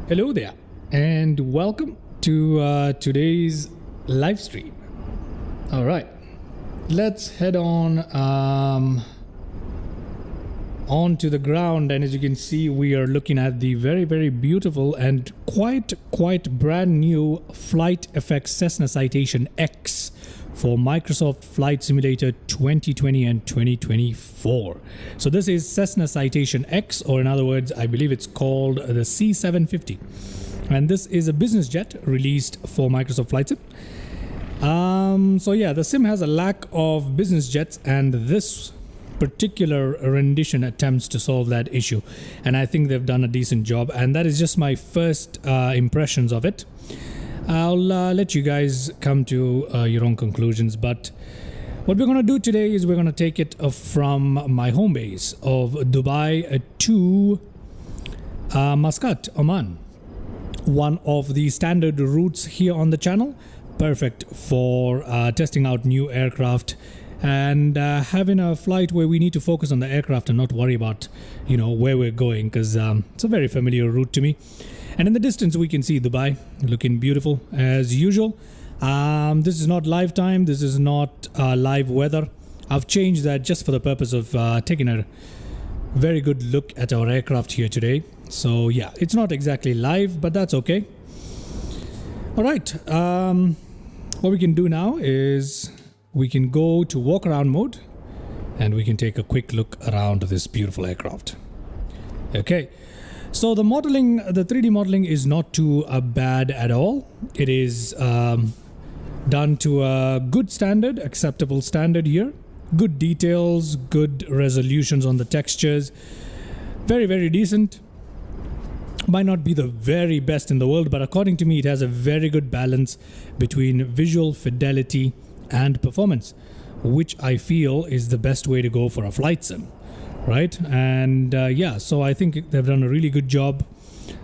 Hello there, and welcome to today's live stream. All right, let's head onto the ground, and as you can see, we are looking at the very beautiful and quite brand new FlightFX Cessna Citation X for Microsoft Flight Simulator 2020 and 2024. So this is Cessna Citation X, or in other words, I believe it's called the C750. And this is a business jet released for Microsoft Flight Sim. So yeah, the sim has a lack of business jets, and this particular rendition attempts to solve that issue. And I think they've done a decent job, and that is just my first impressions of it. I'll let you guys come to your own conclusions, but what we're going to do today is we're going to take it from my home base of Dubai to Muscat, Oman. One of the standard routes here on the channel, perfect for testing out new aircraft and having a flight where we need to focus on the aircraft and not worry about, where we're going, because it's a very familiar route to me. And in the distance, we can see Dubai looking beautiful as usual. This is not live time. This is not live weather. I've changed that just for the purpose of taking a very good look at our aircraft here today. So yeah, it's not exactly live, but that's okay. All right. What we can do now is we can go to walk around mode, and we can take a quick look around this beautiful aircraft. Okay. So the modeling, the 3D modeling is not too bad at all. It is done to a good standard, acceptable standard here. Good details, good resolutions on the textures. Very decent. Might not be the very best in the world, but according to me, it has a very good balance between visual fidelity and performance, which I feel is the best way to go for a flight sim. Right, and yeah, so I think they've done a really good job.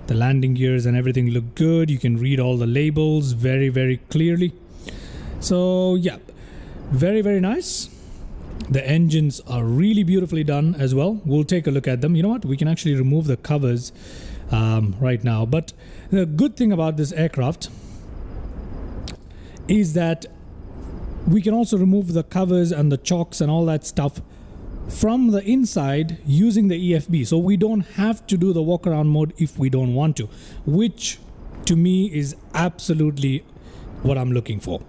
The landing gears and everything look good. You can read all the labels very clearly. So yeah, very nice. The engines are really beautifully done as well. We'll take a look at them. You know what, we can actually remove the covers right now. But the good thing about this aircraft is that we can also remove the covers and the chocks and all that stuff from the inside using the EFB. So we don't have to do the walk around mode if we don't want to, which to me is absolutely what I'm looking for,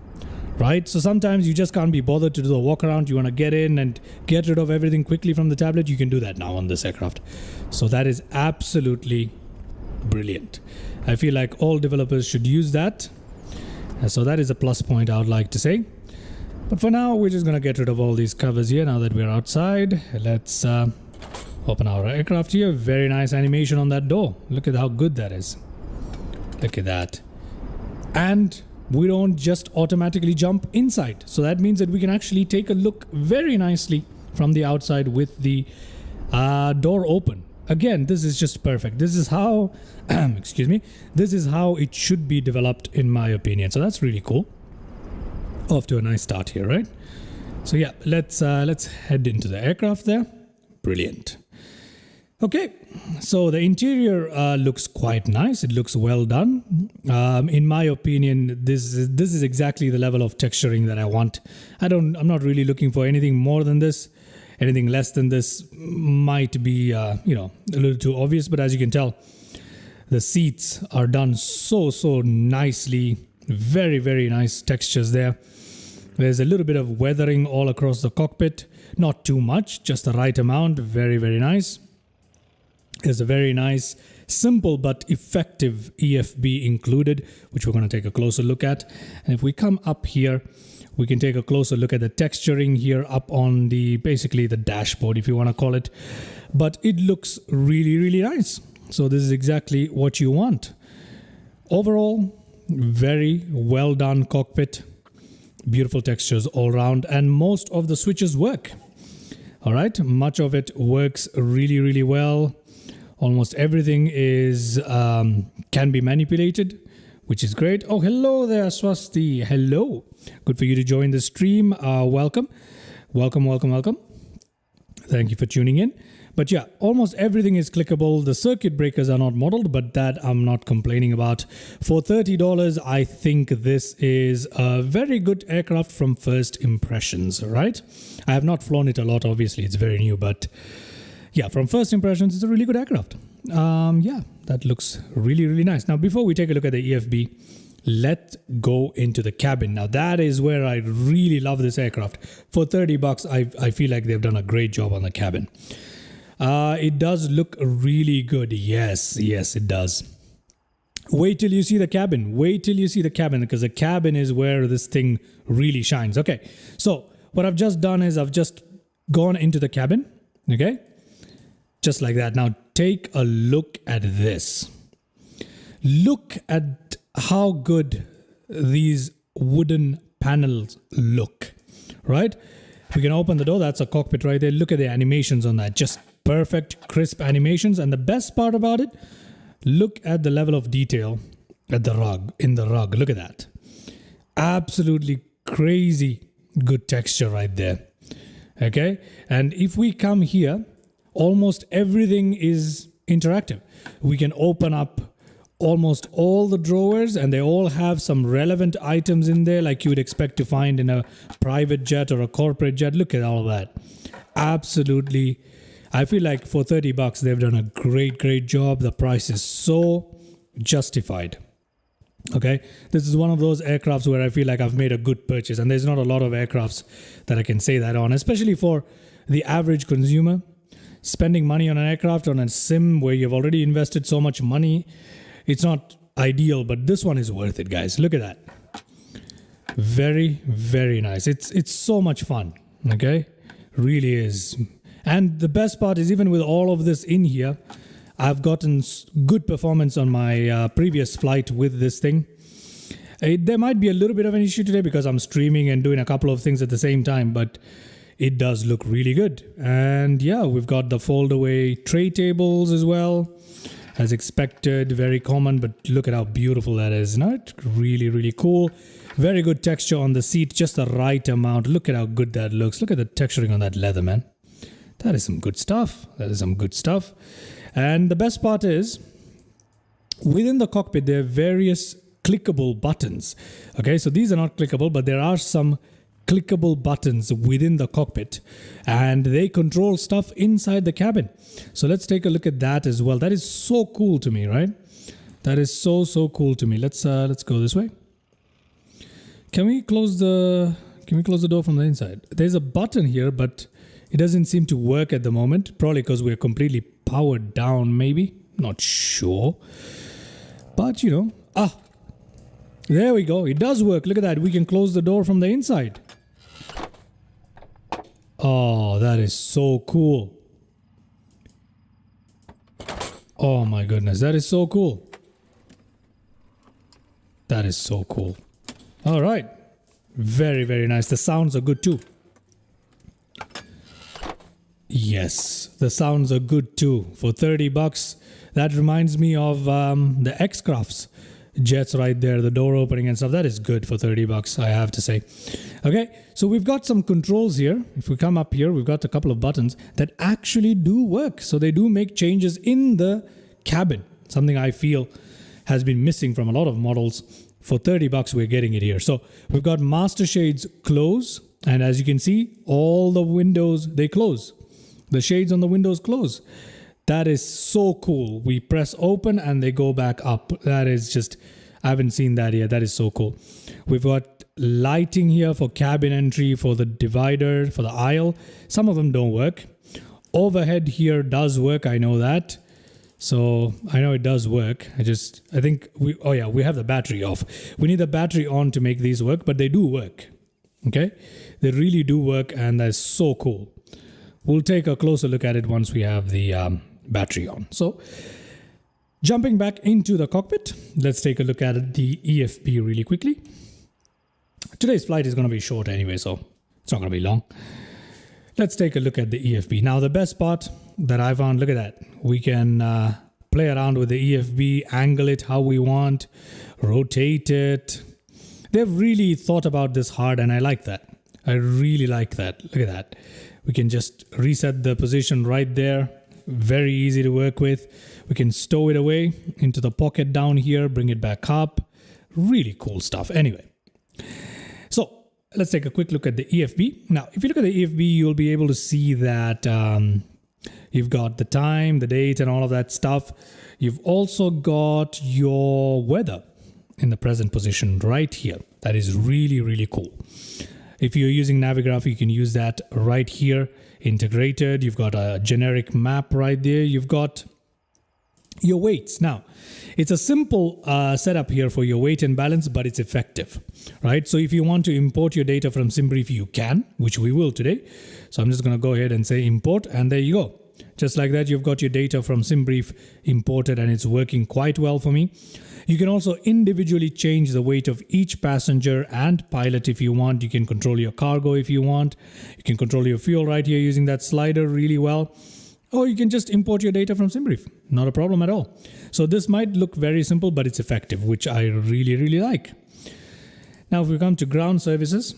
right? So sometimes you just can't be bothered to do the walk around. You want to get in and get rid of everything quickly from the tablet. You can do that now on this aircraft. So that is absolutely brilliant. I feel like all developers should use that. So that is a plus point I would like to say. But for now, we're just going to get rid of all these covers here now that we're outside. Let's open our aircraft here. Very nice animation on that door. Look at how good that is. Look at that. And we don't just automatically jump inside. So that means that we can actually take a look very nicely from the outside with the door open. Again, this is just perfect. This is how, excuse me, this is how it should be developed in my opinion. So that's really cool. Off to a nice start here, right? So yeah, let's head into the aircraft there. Brilliant. Okay, so the interior looks quite nice. It looks well done. In my opinion, this is exactly the level of texturing that I want. I'm not really looking for anything more than this. Anything less than this might be a little too obvious, but as you can tell, the seats are done so nicely. Very nice textures there. There's a little bit of weathering all across the cockpit. Not too much, just the right amount. Very nice. There's a very nice, simple but effective EFB included, which we're going to take a closer look at. And if we come up here, we can take a closer look at the texturing here up on basically the dashboard, if you want to call it. But it looks really nice. So this is exactly what you want. Overall, very well done cockpit. Beautiful textures all around, and most of the switches work. All right, much of it works really well. Almost everything is can be manipulated, which is great. Oh, hello there, Swasti. Hello. Good for you to join the stream. Welcome. Thank you for tuning in. But yeah, almost everything is clickable. The circuit breakers are not modeled, but that I'm not complaining about. For $30, I think this is a very good aircraft from first impressions, right? I have not flown it a lot, obviously, it's very new, but yeah, from first impressions, it's a really good aircraft. Yeah, that looks really, really nice. Now, before we take a look at the EFB, let's go into the cabin. Now, that is where I really love this aircraft. For $30, I feel like they've done a great job on the cabin. It does look really good. Yes, it does. Wait till you see the cabin. Wait till you see the cabin, because the cabin is where this thing really shines. Okay, so what I've just done is I've just gone into the cabin. Okay, just like that. Now take a look at this. Look at how good these wooden panels look, right? We can open the door. That's a cockpit right there. Look at the animations on that. Just perfect, crisp animations. And the best part about it, look at the level of detail at the rug, in the rug. Look at that. Absolutely crazy good texture right there. Okay. And if we come here, almost everything is interactive. We can open up almost all the drawers, and they all have some relevant items in there like you would expect to find in a private jet or a corporate jet. Look at all of that. Absolutely. I feel like for $30, they've done a great job. The price is so justified. Okay, this is one of those aircrafts where I feel like I've made a good purchase, and there's not a lot of aircrafts that I can say that on, especially for the average consumer. Spending money on an aircraft, on a sim where you've already invested so much money, it's not ideal, but this one is worth it, guys. Look at that. Very nice. It's so much fun. Okay, really is. And the best part is, even with all of this in here, I've gotten good performance on my previous flight with this thing. There might be a little bit of an issue today because I'm streaming and doing a couple of things at the same time, but it does look really good. And yeah, we've got the fold away tray tables as well, as expected. Very common, but look at how beautiful that is. Not really cool. Very good texture on the seat, just the right amount. Look at how good that looks. Look at the texturing on that leather, man. That is some good stuff. And the best part is, within the cockpit, there are various clickable buttons. Okay, so these are not clickable, but there are some clickable buttons within the cockpit, and they control stuff inside the cabin. So let's take a look at that as well. That is so cool to me, right? That is so cool to me. Let's go this way. Can we close the door from the inside? There's a button here, but it doesn't seem to work at the moment. Probably because we're completely powered down, maybe. Not sure. But, you know. There we go. It does work. Look at that. We can close the door from the inside. Oh, that is so cool. Oh my goodness. That is so cool. That is so cool. All right. Very nice. The sounds are good too. Yes, the sounds are good too. For $30, that reminds me of the X-Crafts jets right there, the door opening and stuff. That is good for $30, I have to say. Okay, so we've got some controls here. If we come up here, we've got a couple of buttons that actually do work. So they do make changes in the cabin, something I feel has been missing from a lot of models. For $30, we're getting it here. So we've got master shades close, and as you can see, all the windows, they close. The shades on the windows close. That is so cool. We press open and they go back up. That is just, I haven't seen that yet. That is so cool. We've got lighting here for cabin entry, for the divider, for the aisle. Some of them don't work. Overhead here does work. I know that. So I know it does work. I think we have the battery off. We need the battery on to make these work, but they do work. Okay. They really do work, and that's so cool. We'll take a closer look at it once we have the battery on. So jumping back into the cockpit, let's take a look at the EFB really quickly. Today's flight is going to be short anyway, so it's not going to be long. Let's take a look at the EFB. Now, the best part that I found, look at that. We can play around with the EFB, angle it how we want, rotate it. They've really thought about this hard, and I like that. I really like that. Look at that. We can just reset the position right there, very easy to work with. We can stow it away into the pocket down here, bring it back up. Really cool stuff. Anyway, so let's take a quick look at the EFB. Now, if you look at the EFB, you'll be able to see that you've got the time, the date, and all of that stuff. You've also got your weather in the present position right here. That is really, really cool. If you're using Navigraph, you can use that right here, integrated. You've got a generic map right there. You've got your weights. Now, it's a simple setup here for your weight and balance, but it's effective, right? So if you want to import your data from SimBrief, you can, which we will today. So I'm just going to go ahead and say import, and there you go. Just like that, you've got your data from SimBrief imported, and it's working quite well for me. You can also individually change the weight of each passenger and pilot if you want. You can control your cargo if you want. You can control your fuel right here using that slider really well. Or you can just import your data from SimBrief. Not a problem at all. So this might look very simple, but it's effective, which I really, really like. Now, if we come to ground services,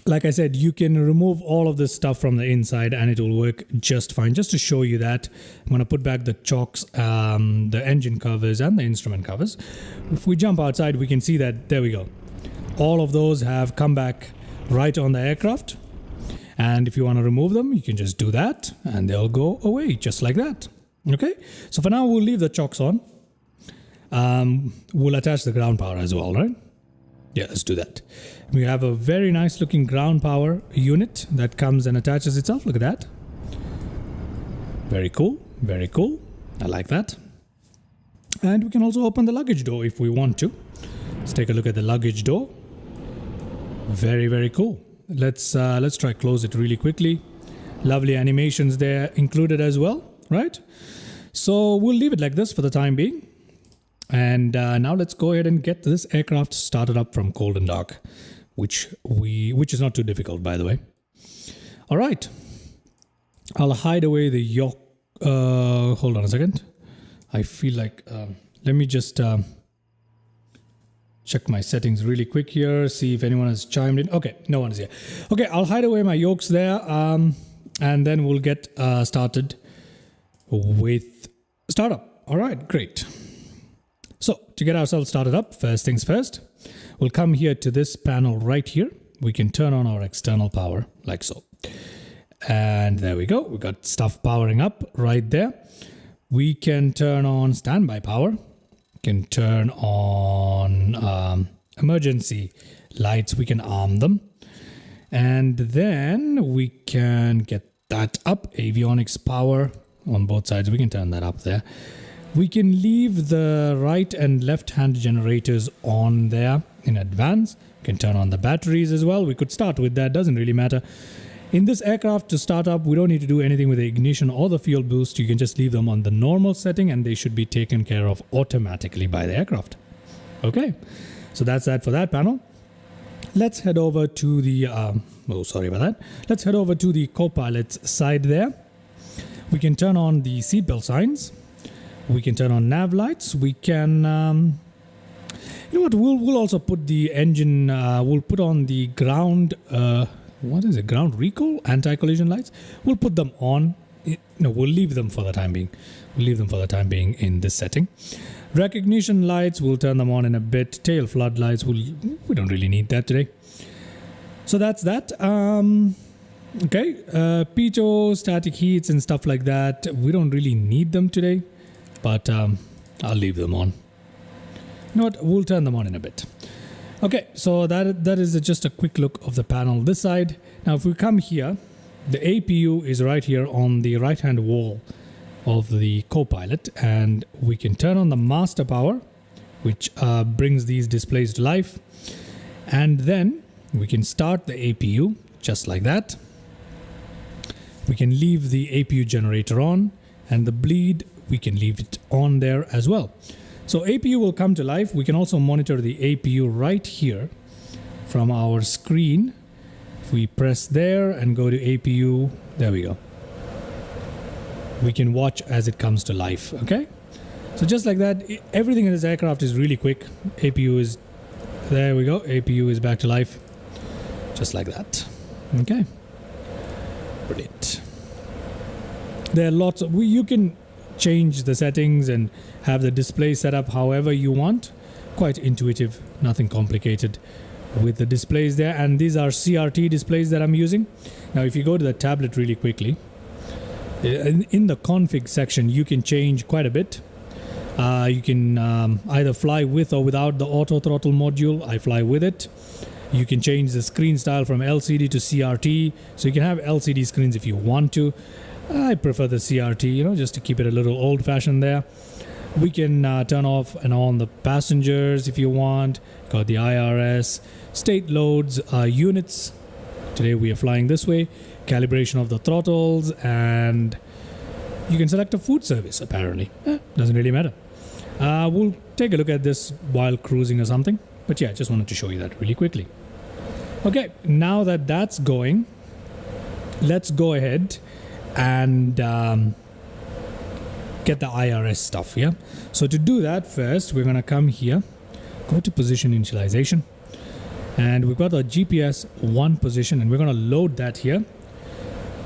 like I said, you can remove all of this stuff from the inside and it will work just fine. Just to show you that, I'm going to put back the chocks, the engine covers and the instrument covers. If we jump outside, we can see that, there we go. All of those have come back right on the aircraft. And if you want to remove them, you can just do that and they'll go away just like that. Okay, so for now, we'll leave the chocks on. We'll attach the ground power as well, right? Yeah, let's do that. We have a very nice looking ground power unit that comes and attaches itself. Look at that. Very cool. Very cool. I like that. And we can also open the luggage door if we want to. Let's take a look at the luggage door. Very, very cool. Let's try close it really quickly. Lovely animations there included as well, right? So we'll leave it like this for the time being. And now let's go ahead and get this aircraft started up from cold and dark, which is not too difficult, by the way. All right. I'll hide away the yoke. Hold on a second. I feel like, let me just check my settings really quick here, see if anyone has chimed in. Okay, no one is here. Okay, I'll hide away my yokes there, and then we'll get started with startup. All right, great. So to get ourselves started up, first things first, we'll come here to this panel right here. We can turn on our external power like so. And there we go. We got stuff powering up right there. We can turn on standby power. We can turn on emergency lights. We can arm them. And then we can get that up. Avionics power on both sides. We can turn that up there. We can leave the right and left hand generators on there in advance. We can turn on the batteries as well. We could start with that, doesn't really matter. In this aircraft to start up, we don't need to do anything with the ignition or the fuel boost. You can just leave them on the normal setting and they should be taken care of automatically by the aircraft. Okay, so that's that for that panel. Let's head over to the, sorry about that. Let's head over to the co-pilot's side there. We can turn on the seatbelt signs. We can turn on nav lights. We can, you know what, we'll also put the engine, we'll put on the ground, what is it, ground recall, anti-collision lights. We'll put them on. No, we'll leave them for the time being. We'll leave them for the time being in this setting. Recognition lights, we'll turn them on in a bit. Tail floodlights, we don't really need that today. So that's that. Okay, pitot, static heats and stuff like that. We don't really need them today. But I'll leave them on. You know what? We'll turn them on in a bit. Okay, so that is just a quick look of the panel this side. Now, if we come here, the APU is right here on the right-hand wall of the co-pilot. And we can turn on the master power, which brings these displays to life. And then we can start the APU just like that. We can leave the APU generator on and the bleed, we can leave it on there as well. So APU will come to life. We can also monitor the APU right here from our screen. If we press there and go to APU, there we go. We can watch as it comes to life, okay? So just like that, everything in this aircraft is really quick. APU is, there we go, APU is back to life. Just like that, okay? Brilliant. There are lots of, you can change the settings and have the display set up however you want. Quite intuitive, nothing complicated with the displays there. And these are CRT displays that I'm using. Now if you go to the tablet really quickly, in the config section you can change quite a bit. You can either fly with or without the auto throttle module. I fly with it. You can change the screen style from LCD to CRT, so you can have LCD screens if you want to. I prefer the CRT, you know, just to keep it a little old-fashioned there. We can turn off and on the passengers if you want. Got the IRS, state loads, units. Today we are flying this way. Calibration of the throttles, and you can select a food service apparently. Doesn't really matter. We'll take a look at this while cruising or something. But yeah, just wanted to show you that really quickly. Okay, now that that's going, let's go ahead and get the IRS stuff, yeah? So to do that, first we're gonna come here, go to position initialization, and we've got our GPS 1 position, and we're gonna load that here.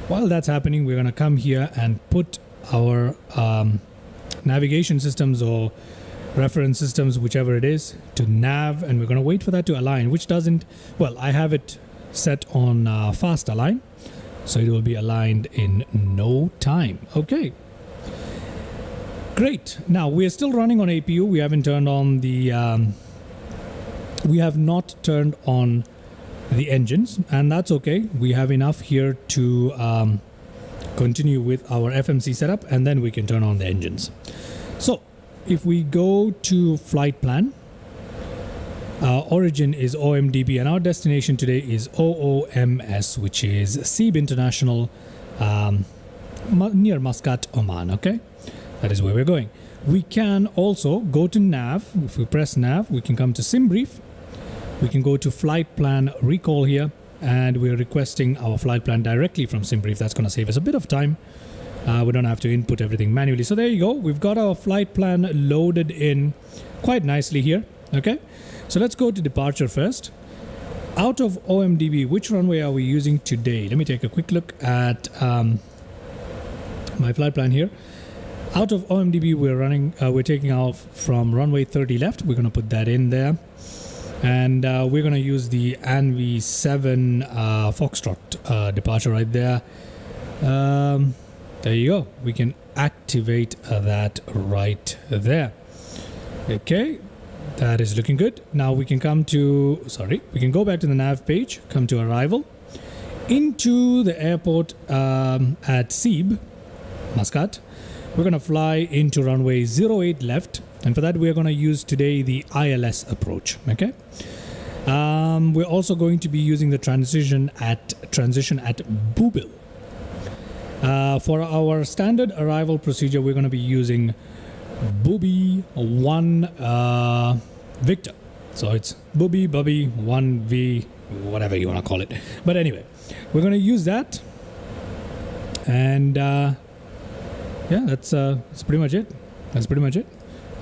While that's happening, we're gonna come here and put our navigation systems or reference systems, whichever it is, to nav, and we're going to wait for that to align, which doesn't, well, I have it set on fast align, so it will be aligned in no time. Okay, great. Now we are still running on APU. We haven't turned on the we have not turned on the engines, and that's okay. We have enough here to continue with our FMC setup, and then we can turn on the engines. So if we go to flight plan, our origin is OMDB, and our destination today is OOMS, which is Seeb International, near Muscat, Oman. Okay, that is where we're going. We can also go to nav. If we press nav, we can come to sim brief. We can go to flight plan recall here, and we're requesting our flight plan directly from sim brief. That's going to save us a bit of time. We don't have to input everything manually. So there you go. We've got our flight plan loaded in quite nicely here. Okay, so let's go to departure first. Out of OMDB, which runway are we using today? Let me take a quick look at my flight plan here. Out of OMDB, we're taking off from runway 30 left. We're going to put that in there. And we're going to use the ANVI 7 Foxtrot departure right there. There you go. We can activate that right there. Okay, that is looking good. Now we can come to, we can go back to the nav page, come to arrival, into the airport at Seeb, Muscat. We're going to fly into runway 08 left, and for that we're going to use today the ILS approach. Okay, we're also going to be using the transition at Boobil. For our standard arrival procedure, we're going to be using Booby 1 Victor. So it's Booby 1 V, whatever you want to call it. But anyway, we're going to use that. And yeah, that's pretty much it. That's pretty much it.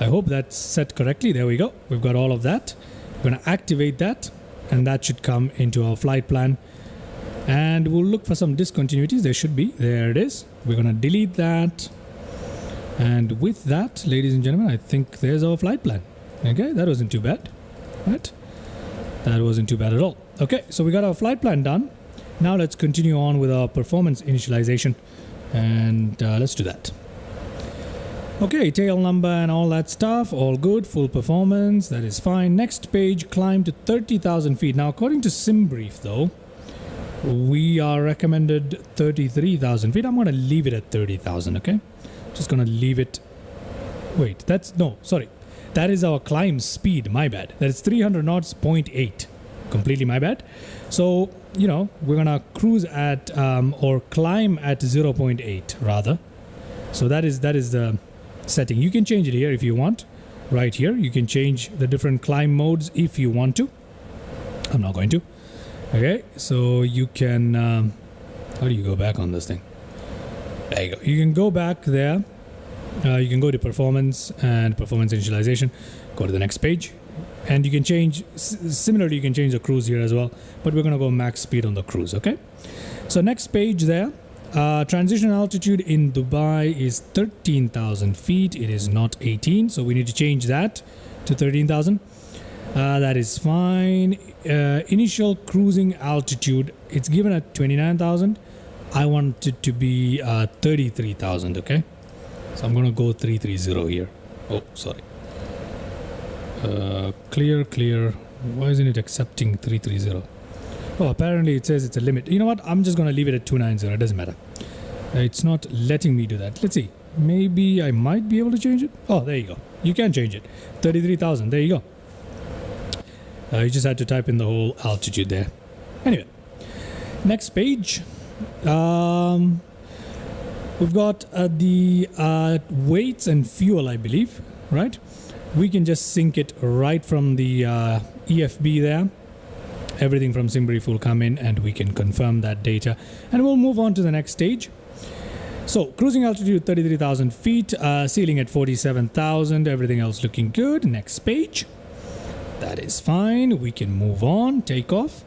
I hope that's set correctly. There we go. We've got all of that. We're going to activate that, and that should come into our flight plan. And we'll look for some discontinuities. There should be. There it is. We're going to delete that. And with that, ladies and gentlemen, I think there's our flight plan. Okay, that wasn't too bad. Right? That wasn't too bad at all. Okay, so we got our flight plan done. Now let's continue on with our performance initialization. And let's do that. Okay, tail number and all that stuff, all good, full performance, that is fine. Next page, climb to 30,000 feet. Now, according to SimBrief, though, we are recommended 33,000 feet. I'm going to leave it at 30,000, okay? Just going to leave it. Wait, that is our climb speed, my bad. That is 300 knots, 0.8. Completely my bad. So, you know, we're going to cruise at, or climb at 0.8 rather. So that is the setting. You can change it here if you want. Right here, you can change the different climb modes if you want to. I'm not going to. Okay, so you can, how do you go back on this thing? There you go. You can go back there. You can go to performance and performance initialization. Go to the next page. And you can change, similarly, you can change the cruise here as well. But we're going to go max speed on the cruise, okay? So next page there, Transition altitude in Dubai is 13,000 feet. It is not 18, so we need to change that to 13,000. That is fine. Initial cruising altitude, it's given at 29,000. I want it to be 33,000, okay? So I'm going to go 330 here. Oh, sorry. Clear. Why isn't it accepting 330? Oh, apparently it says it's a limit. You know what? I'm just going to leave it at 290. It doesn't matter. It's not letting me do that. Let's see. Maybe I might be able to change it. Oh, there you go. You can change it. 33,000. There you go. You just had to type in the whole altitude there. Anyway, next page. We've got the weights and fuel, I believe, right? We can just sync it right from the EFB there. Everything from SimBrief will come in and we can confirm that data. And we'll move on to the next stage. So, cruising altitude 33,000 feet, ceiling at 47,000, everything else looking good. Next page. That is fine. We can move on, take off.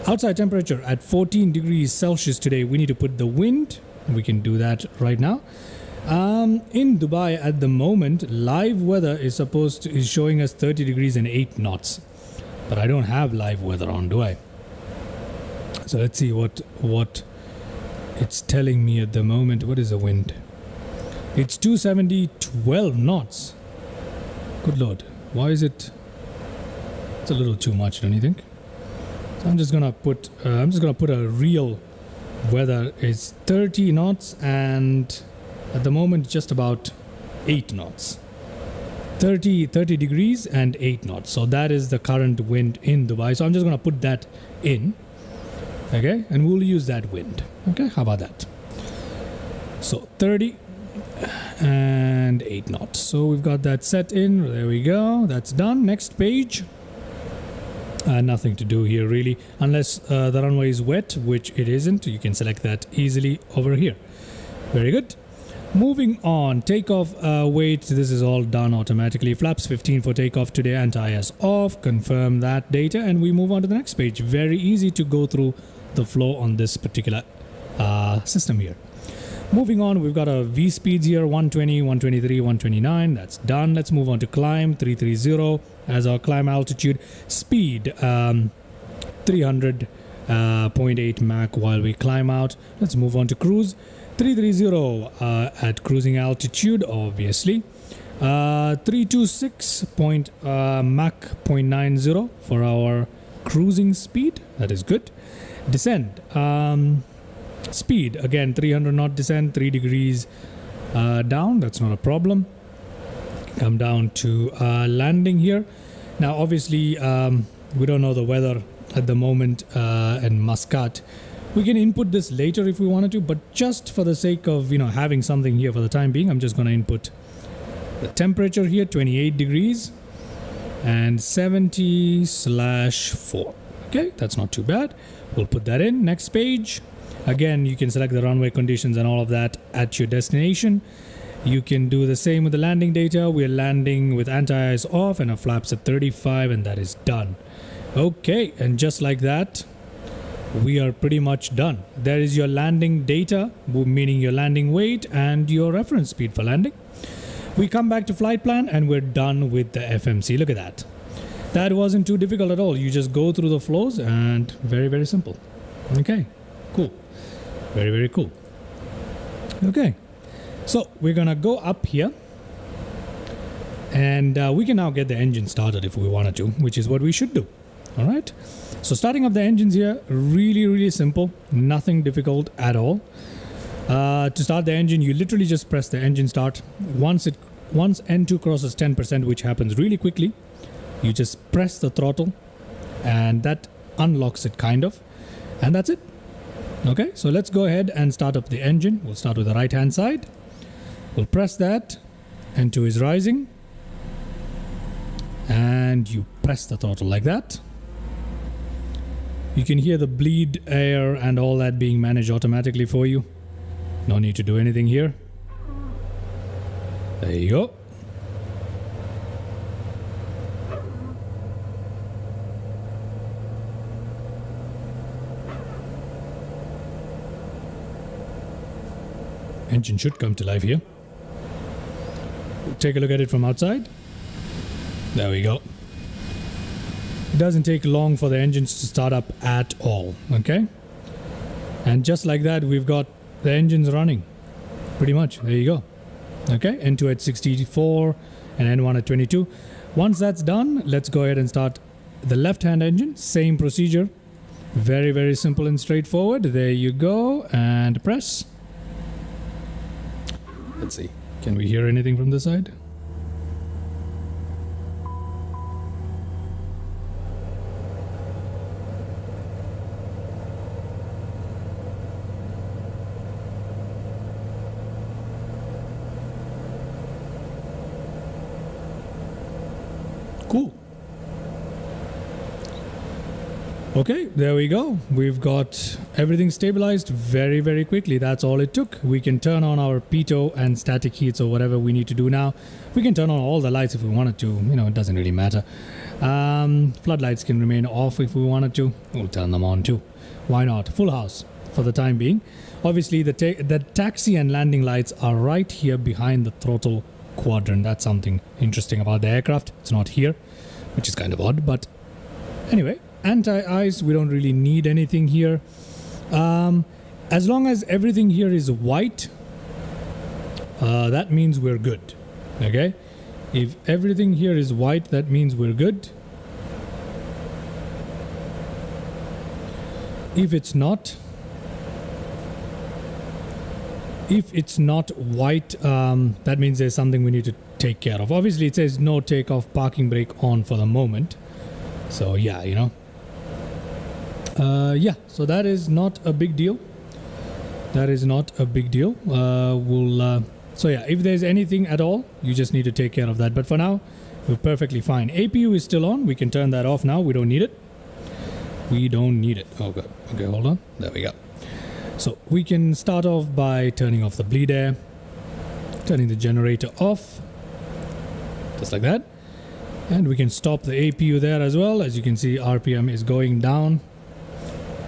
Outside temperature at 14 degrees Celsius today. We need to put the wind. We can do that right now. In Dubai at the moment, live weather is showing us 30 degrees and 8 knots. But I don't have live weather on, do I? So let's see what it's telling me at the moment. What is the wind? It's 270, 12 knots. Good Lord. Why is it? It's a little too much, don't you think? So I'm just gonna put a real weather is 30 knots and at the moment just about 8 knots. 30 degrees and 8 knots. So that is the current wind in Dubai. So I'm just going to put that in. Okay. And we'll use that wind. Okay. How about that? So 30 and 8 knots. So we've got that set in. There we go. That's done. Next page. Nothing to do here really. Unless the runway is wet, which it isn't. You can select that easily over here. Very good. Moving on, takeoff weight, this is all done automatically. Flaps 15 for takeoff today, anti-IS off, confirm that data, and we move on to the next page. Very easy to go through the flow on this particular system here. Moving on, we've got a V speeds here, 120, 123, 129, that's done. Let's move on to climb, 330 as our climb altitude. Speed, 300.8 Mach while we climb out. Let's move on to cruise. 330 at cruising altitude, obviously. 326 Mach 0.90 for our cruising speed. That is good. Descent. Speed, again, 300 knot descent, 3 degrees down. That's not a problem. Come down to landing here. Now, obviously, we don't know the weather at the moment in Muscat. We can input this later if we wanted to, but just for the sake of, having something here for the time being, I'm just going to input the temperature here, 28 degrees and 70/4. Okay, that's not too bad. We'll put that in. Next page. Again, you can select the runway conditions and all of that at your destination. You can do the same with the landing data. We're landing with anti-IS off and our flaps at 35, and that is done. Okay, and just like that, we are pretty much done. There is your landing data, meaning your landing weight and your reference speed for landing. We come back to flight plan and we're done with the FMC. Look at that. That wasn't too difficult at all. You just go through the flows and very, very simple. Okay, cool. Very, very cool. Okay, so we're gonna go up here and we can now get the engine started if we wanted to, which is what we should do. All right. So starting up the engines here, really, really simple. Nothing difficult at all. To start the engine, you literally just press the engine start. Once N2 crosses 10%, which happens really quickly, you just press the throttle and that unlocks it kind of. And that's it. Okay, so let's go ahead and start up the engine. We'll start with the right hand side. We'll press that. N2 is rising. And you press the throttle like that. You can hear the bleed air and all that being managed automatically for you. No need to do anything here. There you go. Engine should come to life here. Take a look at it from outside. There we go. It doesn't take long for the engines to start up at all, okay? And just like that, we've got the engines running. Pretty much, there you go. Okay, N2 at 64 and N1 at 22. Once that's done, let's go ahead and start the left-hand engine. Same procedure. Very, very simple and straightforward. There you go, and press. Let's see, can we hear anything from this side? Cool. Okay, there we go. We've got everything stabilized very, very quickly. That's all it took. We can turn on our pitot and static heats or whatever we need to do now. We can turn on all the lights if we wanted to. You know, it doesn't really matter. Floodlights can remain off if we wanted to. We'll turn them on too. Why not? Full house for the time being. Obviously, the taxi and landing lights are right here behind the throttle quadrant. That's something interesting about the aircraft. It's not here, which is kind of odd, but anyway. Anti-ice, we don't really need anything here. As long as everything here is white, that means we're good. Okay, if everything here is white, that means we're good. If it's not white, that means there's something we need to take care of. Obviously, it says no takeoff parking brake on for the moment, so yeah, you know. Yeah, so that is not a big deal. That is not a big deal. So yeah, if there's anything at all, you just need to take care of that. But for now, we're perfectly fine. APU is still on. We can turn that off now. We don't need it. We don't need it. Oh, good. Okay, hold on. There we go. So we can start off by turning off the bleed air, turning the generator off, just like that. And we can stop the APU there as well. As you can see, RPM is going down.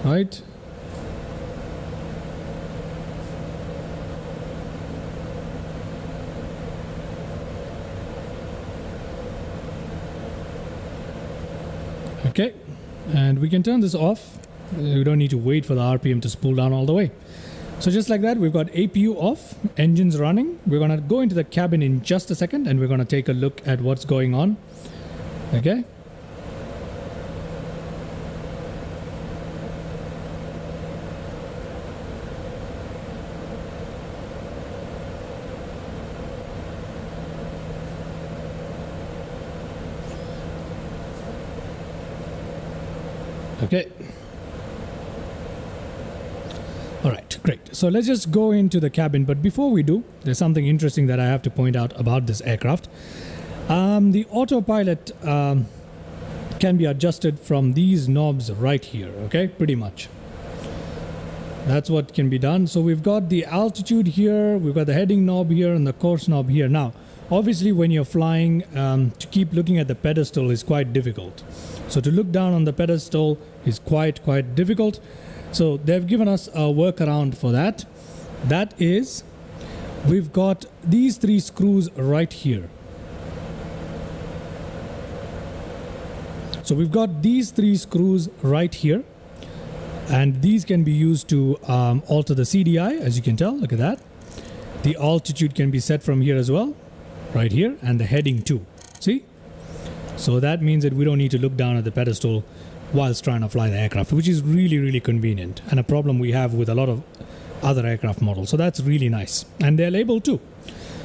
Right. Okay, and we can turn this off. We don't need to wait for the RPM to spool down all the way. So just like that, we've got APU off, engines running. We're going to go into the cabin in just a second and we're going to take a look at what's going on. Okay. Okay. All right, great. So let's just go into the cabin. But before we do, there's something interesting that I have to point out about this aircraft. The autopilot can be adjusted from these knobs right here. Okay, pretty much. That's what can be done. So we've got the altitude here, we've got the heading knob here, and the course knob here. Now, obviously, when you're flying, to keep looking at the pedestal is quite difficult. So to look down on the pedestal is quite difficult. So they've given us a workaround for that. That is, we've got these three screws right here. So we've got these three screws right here. And these can be used to alter the CDI, as you can tell. Look at that. The altitude can be set from here as well. Right here. And the heading too. See? So that means that we don't need to look down at the pedestal whilst trying to fly the aircraft, which is really convenient and a problem we have with a lot of other aircraft models. So that's really nice. And they're labeled too.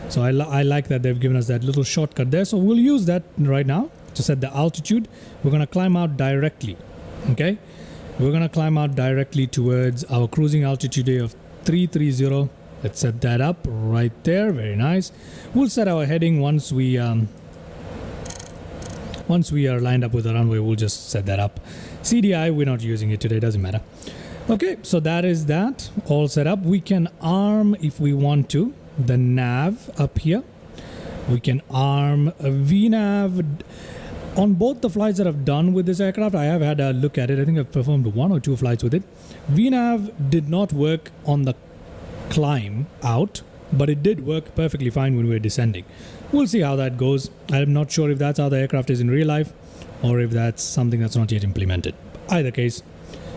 So I like that they've given us that little shortcut there. So we'll use that right now to set the altitude. We're going to climb out directly. Okay. We're going to climb out directly towards our cruising altitude of 330. Let's set that up right there. Very nice. We'll set our heading once we are lined up with the runway. We'll just set that up. CDI, we're not using it today. Doesn't matter. Okay, so that is that. All set up. We can arm, if we want to, the nav up here. We can arm a VNav. On both the flights that I've done with this aircraft, I have had a look at it. I think I've performed 1 or 2 flights with it. VNav did not work on the climb out, but it did work perfectly fine when we were descending. We'll see how that goes. I'm not sure if that's how the aircraft is in real life or if that's something that's not yet implemented. Either case,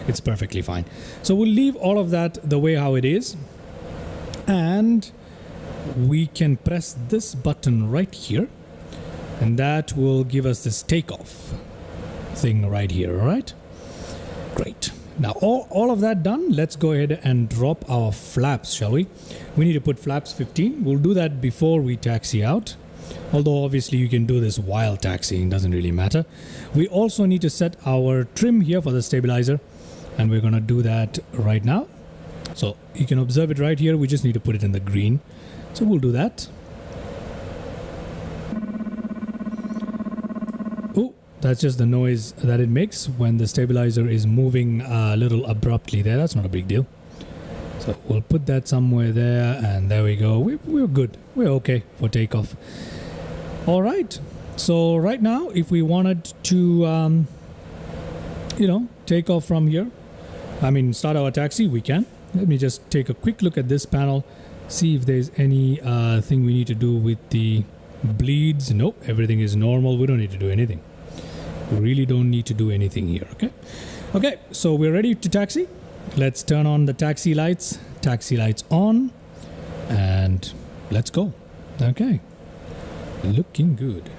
it's perfectly fine. So we'll leave all of that the way how it is, and we can press this button right here, and that will give us this takeoff thing right here. All right, great. Now all of that done, let's go ahead and drop our flaps, shall we? We need to put flaps 15. We'll do that before we taxi out, although obviously you can do this while taxiing, doesn't really matter. We also need to set our trim here for the stabilizer, and we're gonna do that right now. So you can observe it right here. We just need to put it in the green, so we'll do that. Oh, that's just the noise that it makes when the stabilizer is moving a little abruptly there. That's not a big deal. So we'll put that somewhere there, and there we go. We're good. We're okay for takeoff. All right. So right now, if we wanted to, take off from here, start our taxi, we can. Let me just take a quick look at this panel, see if there's any thing we need to do with the bleeds. Nope, everything is normal. We don't need to do anything. We really don't need to do anything here, okay? Okay, so we're ready to taxi. Let's turn on the taxi lights. Taxi lights on, and let's go. Okay, looking good.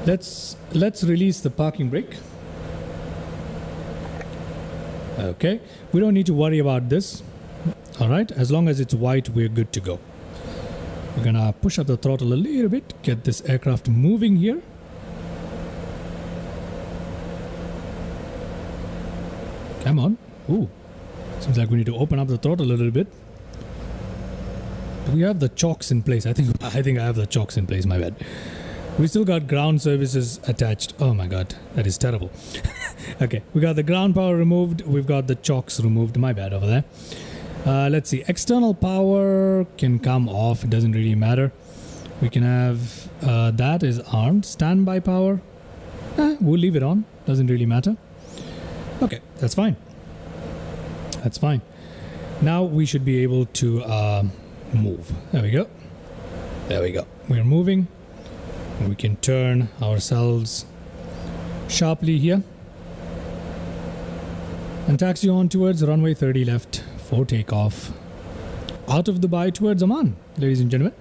Let's release the parking brake. Okay, we don't need to worry about this. All right, as long as it's white, we're good to go. We're gonna push up the throttle a little bit, get this aircraft moving here. Come on. Ooh, seems like we need to open up the throttle a little bit. Do we have the chocks in place? I think I have the chocks in place, my bad. We still got ground services attached. Oh my god, that is terrible. Okay, we got the ground power removed. We've got the chocks removed. My bad over there. Let's see. External power can come off. It doesn't really matter. We can have that is armed. Standby power. We'll leave it on. Doesn't really matter. Okay, that's fine. That's fine. Now we should be able to move. There we go. There we go. We're moving. We can turn ourselves sharply here and taxi on towards runway 30 left for takeoff. Out of Dubai towards Oman, ladies and gentlemen.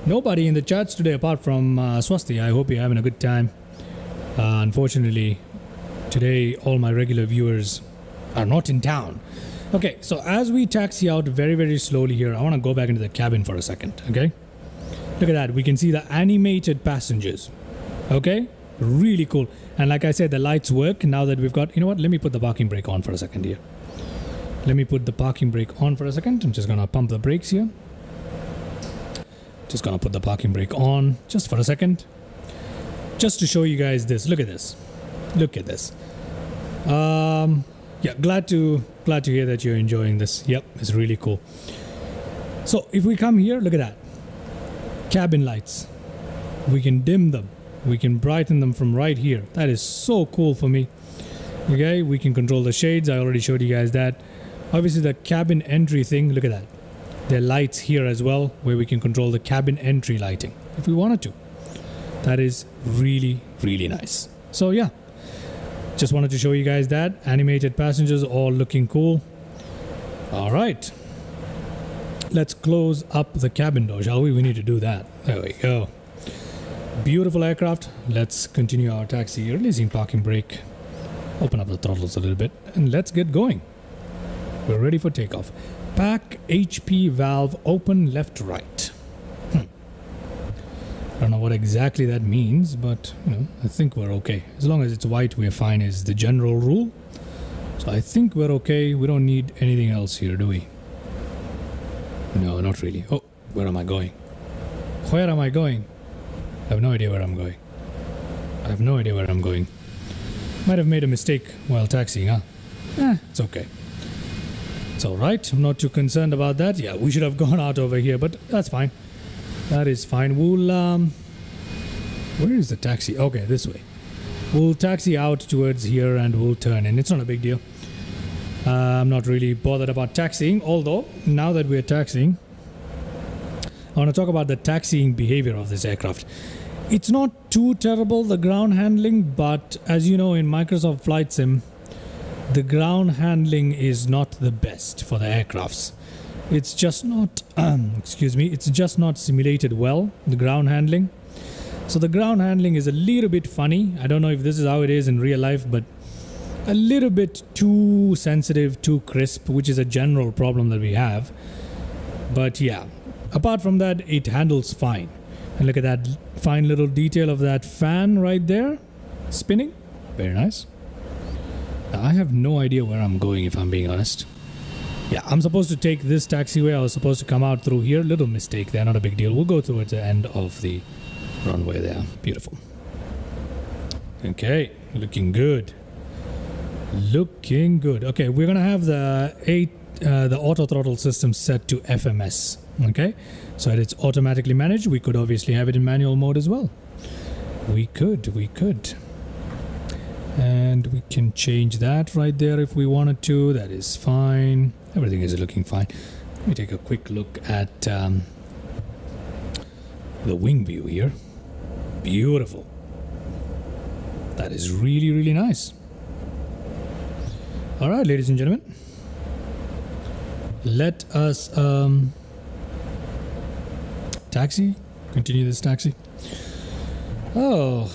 Nobody in the chats today apart from Swasti. I hope you're having a good time. Unfortunately, today all my regular viewers are not in town. Okay, so as we taxi out very, very slowly here, I want to go back into the cabin for a second, okay? Look at that. We can see the animated passengers. Okay? Really cool. And like I said, the lights work now that we've got... You know what? Let me put the parking brake on for a second here. Let me put the parking brake on for a second. I'm just going to pump the brakes here. Just going to put the parking brake on just for a second. Just to show you guys this. Look at this. Look at this. Yeah, glad to hear that you're enjoying this. Yep, it's really cool. So if we come here, look at that. Cabin lights. We can dim them. We can brighten them from right here. That is so cool for me. Okay, we can control the shades. I already showed you guys that. Obviously the cabin entry thing, look at that. There are lights here as well where we can control the cabin entry lighting if we wanted to. That is really, really nice. So yeah, just wanted to show you guys that. Animated passengers all looking cool. All right. Let's close up the cabin door, shall we? We need to do that. There we go. Beautiful aircraft. Let's continue our taxi. Releasing parking brake. Open up the throttles a little bit. And let's get going. We're ready for takeoff. Pack HP valve open left right. I don't know what exactly that means, but I think we're okay. As long as it's white, we're fine is the general rule. So I think we're okay. We don't need anything else here, do we? No, not really. Oh, where am I going? Where am I going? I have no idea where I'm going. I have no idea where I'm going. Might have made a mistake while taxiing, huh? It's okay. It's alright. I'm not too concerned about that. Yeah, we should have gone out over here, but that's fine. That is fine. We'll, where is the taxi? Okay, this way. We'll taxi out towards here and we'll turn in. It's not a big deal. I'm not really bothered about taxiing, although now that we're taxiing, I want to talk about the taxiing behavior of this aircraft. It's not too terrible, the ground handling, but as you know, in Microsoft Flight Sim, the ground handling is not the best for the aircrafts. It's just not, it's just not simulated well, the ground handling. So the ground handling is a little bit funny. I don't know if this is how it is in real life, but a little bit too sensitive, too crisp, which is a general problem that we have. But yeah, apart from that, it handles fine. And look at that fine little detail of that fan right there, spinning. Very nice. I have no idea where I'm going, if I'm being honest. Yeah, I'm supposed to take this taxiway. I was supposed to come out through here. Little mistake there, not a big deal. We'll go towards the end of the runway there. Beautiful. Okay, looking good. Looking good. Okay, we're gonna have the auto throttle system set to FMS. Okay, so that it's automatically managed. We could obviously have it in manual mode as well. We could. And we can change that right there if we wanted to. That is fine. Everything is looking fine. Let me take a quick look at the wing view here. Beautiful. That is really, really nice. All right, ladies and gentlemen. Let us taxi. Continue this taxi. Oh.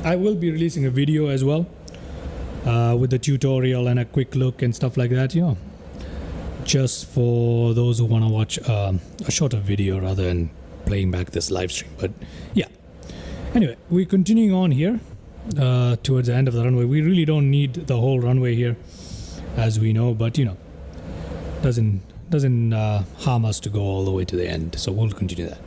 I will be releasing a video as well with the tutorial and a quick look and stuff like that, you know, just for those who want to watch a shorter video rather than playing back this live stream. But yeah, anyway, we're continuing on here towards the end of the runway. We really don't need the whole runway here, as we know, but you know, doesn't harm us to go all the way to the end, so we'll continue that.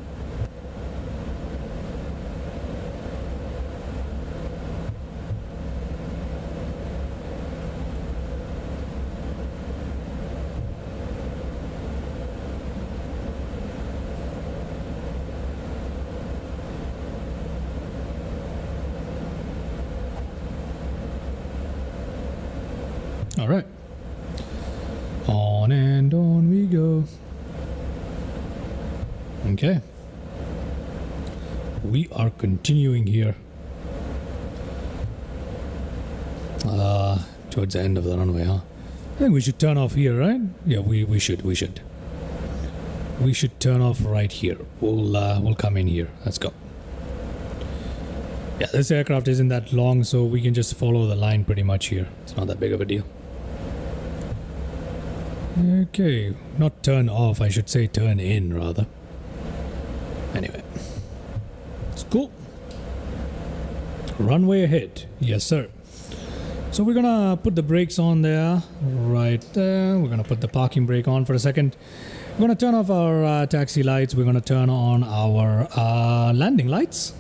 All right, on and on we go. Okay, we are continuing here towards the end of the runway, huh? I think we should turn off here, right? Yeah, we should turn off right here. We'll come in here. Let's go. Yeah, this aircraft isn't that long, so we can just follow the line pretty much here. It's not that big of a deal. Okay, not turn off, I should say turn in rather. Anyway, it's cool. Runway ahead, yes sir. So we're gonna put the brakes on there, right there. We're gonna put the parking brake on for a second. We're gonna turn off our taxi lights. We're gonna turn on our landing lights.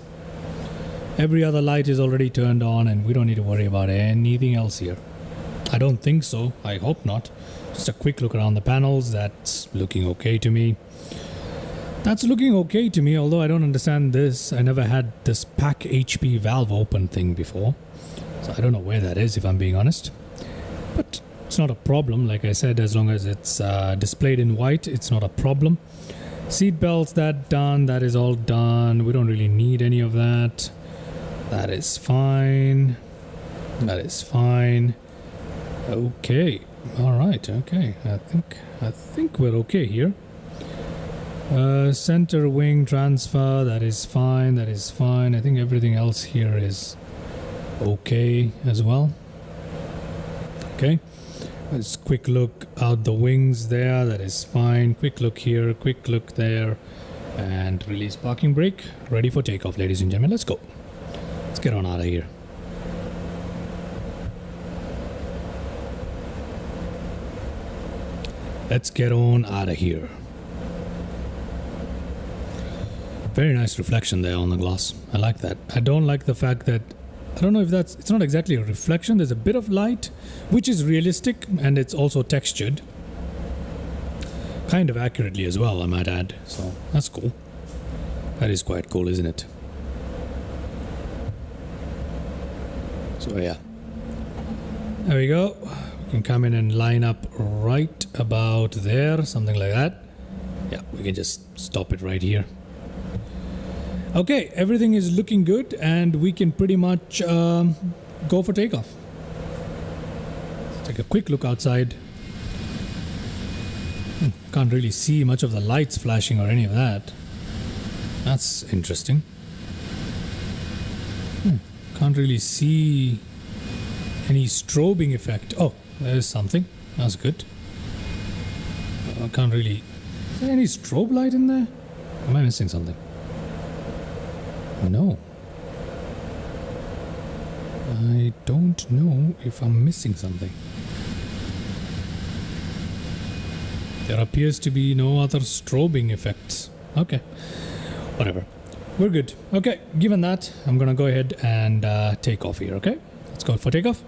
Every other light is already turned on and we don't need to worry about anything else here. I don't think so, I hope not. Just a quick look around the panels. That's looking okay to me. That's looking okay to me, although I don't understand this. I never had this pack HP valve open thing before. So I don't know where that is, if I'm being honest. But it's not a problem. Like I said, as long as it's displayed in white, it's not a problem. Seat belts, that done. That is all done. We don't really need any of that. That is fine. That is fine. Okay. All right, okay. I think we're okay here. Center wing transfer, that is fine, that is fine. I think everything else here is okay as well. Okay. Let's quick look out the wings there, that is fine. Quick look here, quick look there. And release parking brake. Ready for takeoff, ladies and gentlemen. Let's go. Let's get on out of here. Let's get on out of here. Very nice reflection there on the glass. I like that. I don't like the fact that, I don't know if that's, it's not exactly a reflection. There's a bit of light, which is realistic, and it's also textured. Kind of accurately as well, I might add. So that's cool. That is quite cool, isn't it? So yeah, there we go. We can come in and line up right about there, something like that. Yeah, we can just stop it right here. Okay, everything is looking good and we can pretty much go for takeoff. Let's take a quick look outside. Can't really see much of the lights flashing or any of that. That's interesting. Can't really see any strobing effect. Oh, there's something. That's good. I can't really... Is there any strobe light in there? Am I missing something? No. I don't know if I'm missing something. There appears to be no other strobing effects. Okay. Whatever. We're good. Okay, given that, I'm gonna go ahead and take off here, okay? Let's go for takeoff.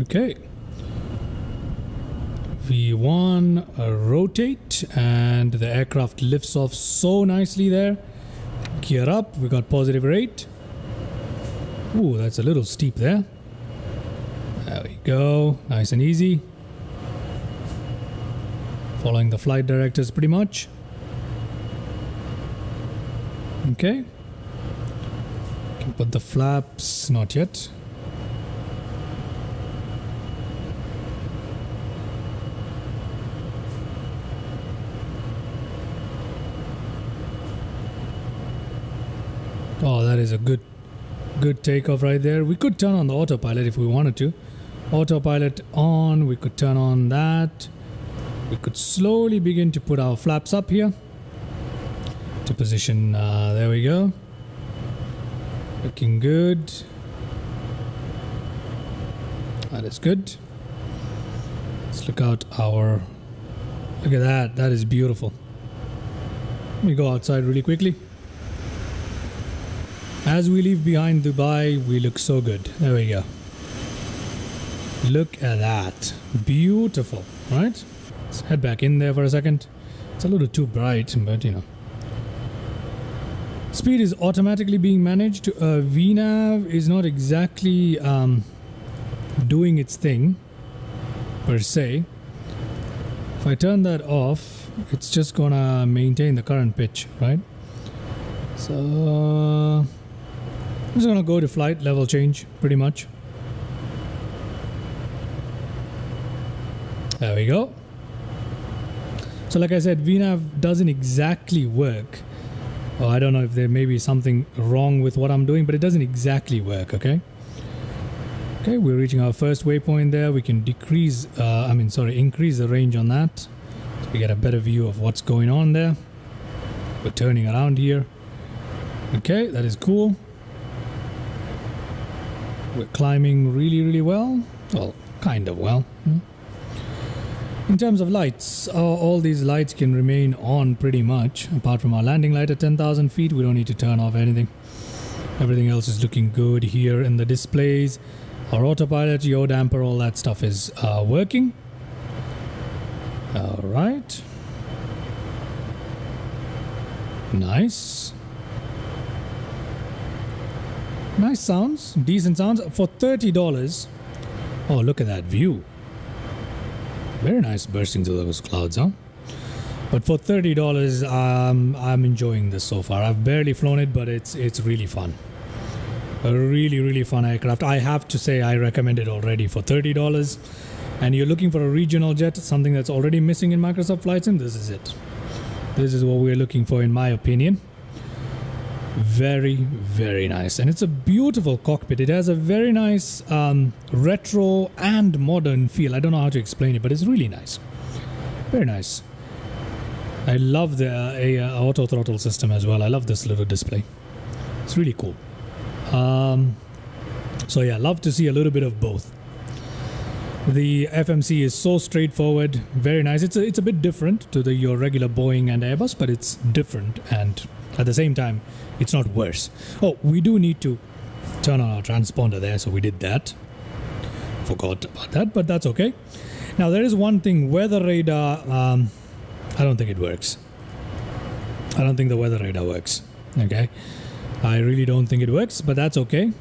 Okay. V1 rotate and the aircraft lifts off so nicely there. Gear up, we got positive rate. Ooh, that's a little steep there. There we go, nice and easy. Following the flight directors pretty much. Okay. Can put the flaps, not yet. Oh, that is a good takeoff right there. We could turn on the autopilot if we wanted to. Autopilot on, we could turn on that. We could slowly begin to put our flaps up here. To position, there we go. Looking good. That is good. Let's look out our... Look at that, that is beautiful. Let me go outside really quickly. As we leave behind Dubai, we look so good. There we go. Look at that. Beautiful, right? Let's head back in there for a second. It's a little too bright, but you know. Speed is automatically being managed. VNav is not exactly doing its thing, per se. If I turn that off, it's just gonna maintain the current pitch, right? So... I'm just gonna go to flight level change, pretty much. There we go. So like I said, VNav doesn't exactly work. Oh, I don't know if there may be something wrong with what I'm doing, but it doesn't exactly work, okay? Okay, we're reaching our first waypoint there. We can increase the range on that. So we get a better view of what's going on there. We're turning around here. Okay, that is cool. We're climbing really well. Well, kind of well. In terms of lights, all these lights can remain on pretty much. Apart from our landing light at 10,000 feet, we don't need to turn off anything. Everything else is looking good here in the displays. Our autopilot, yaw damper, all that stuff is working. Alright. Nice. Nice sounds, decent sounds. For $30, oh, look at that view. Very nice bursting through those clouds, huh? But for $30, I'm enjoying this so far. I've barely flown it, but it's really fun. A really fun aircraft. I have to say I recommend it already for $30. And you're looking for a regional jet, something that's already missing in Microsoft Flight Sim, this is it. This is what we're looking for in my opinion. Very nice, and it's a beautiful cockpit. It has a very nice retro and modern feel. I don't know how to explain it, but it's really nice. Very nice. I love the auto throttle system as well. I love this little display. It's really cool. So yeah, love to see a little bit of both. The FMC is so straightforward, very nice. It's a bit different to your regular Boeing and Airbus, but it's different, and at the same time, it's not worse. Oh, we do need to turn on our transponder there, so we did that. Forgot about that, but that's okay. Now there is one thing, weather radar. I don't think it works. I don't think the weather radar works. Okay, I really don't think it works, but that's okay.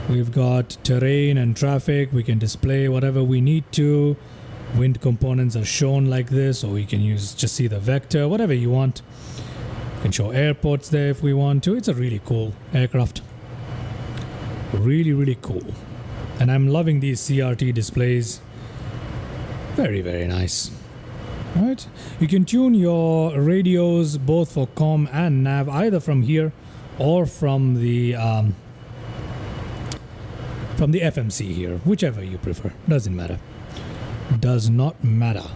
We've got terrain and traffic. We can display whatever we need to. Wind components are shown like this, or we can just see the vector, whatever you want. We can show airports there if we want to. It's a really cool aircraft. Really, really cool. And I'm loving these CRT displays. Very, very nice. All right. You can tune your radios both for comm and nav, either from here or from the FMC here, whichever you prefer. Doesn't matter. Does not matter.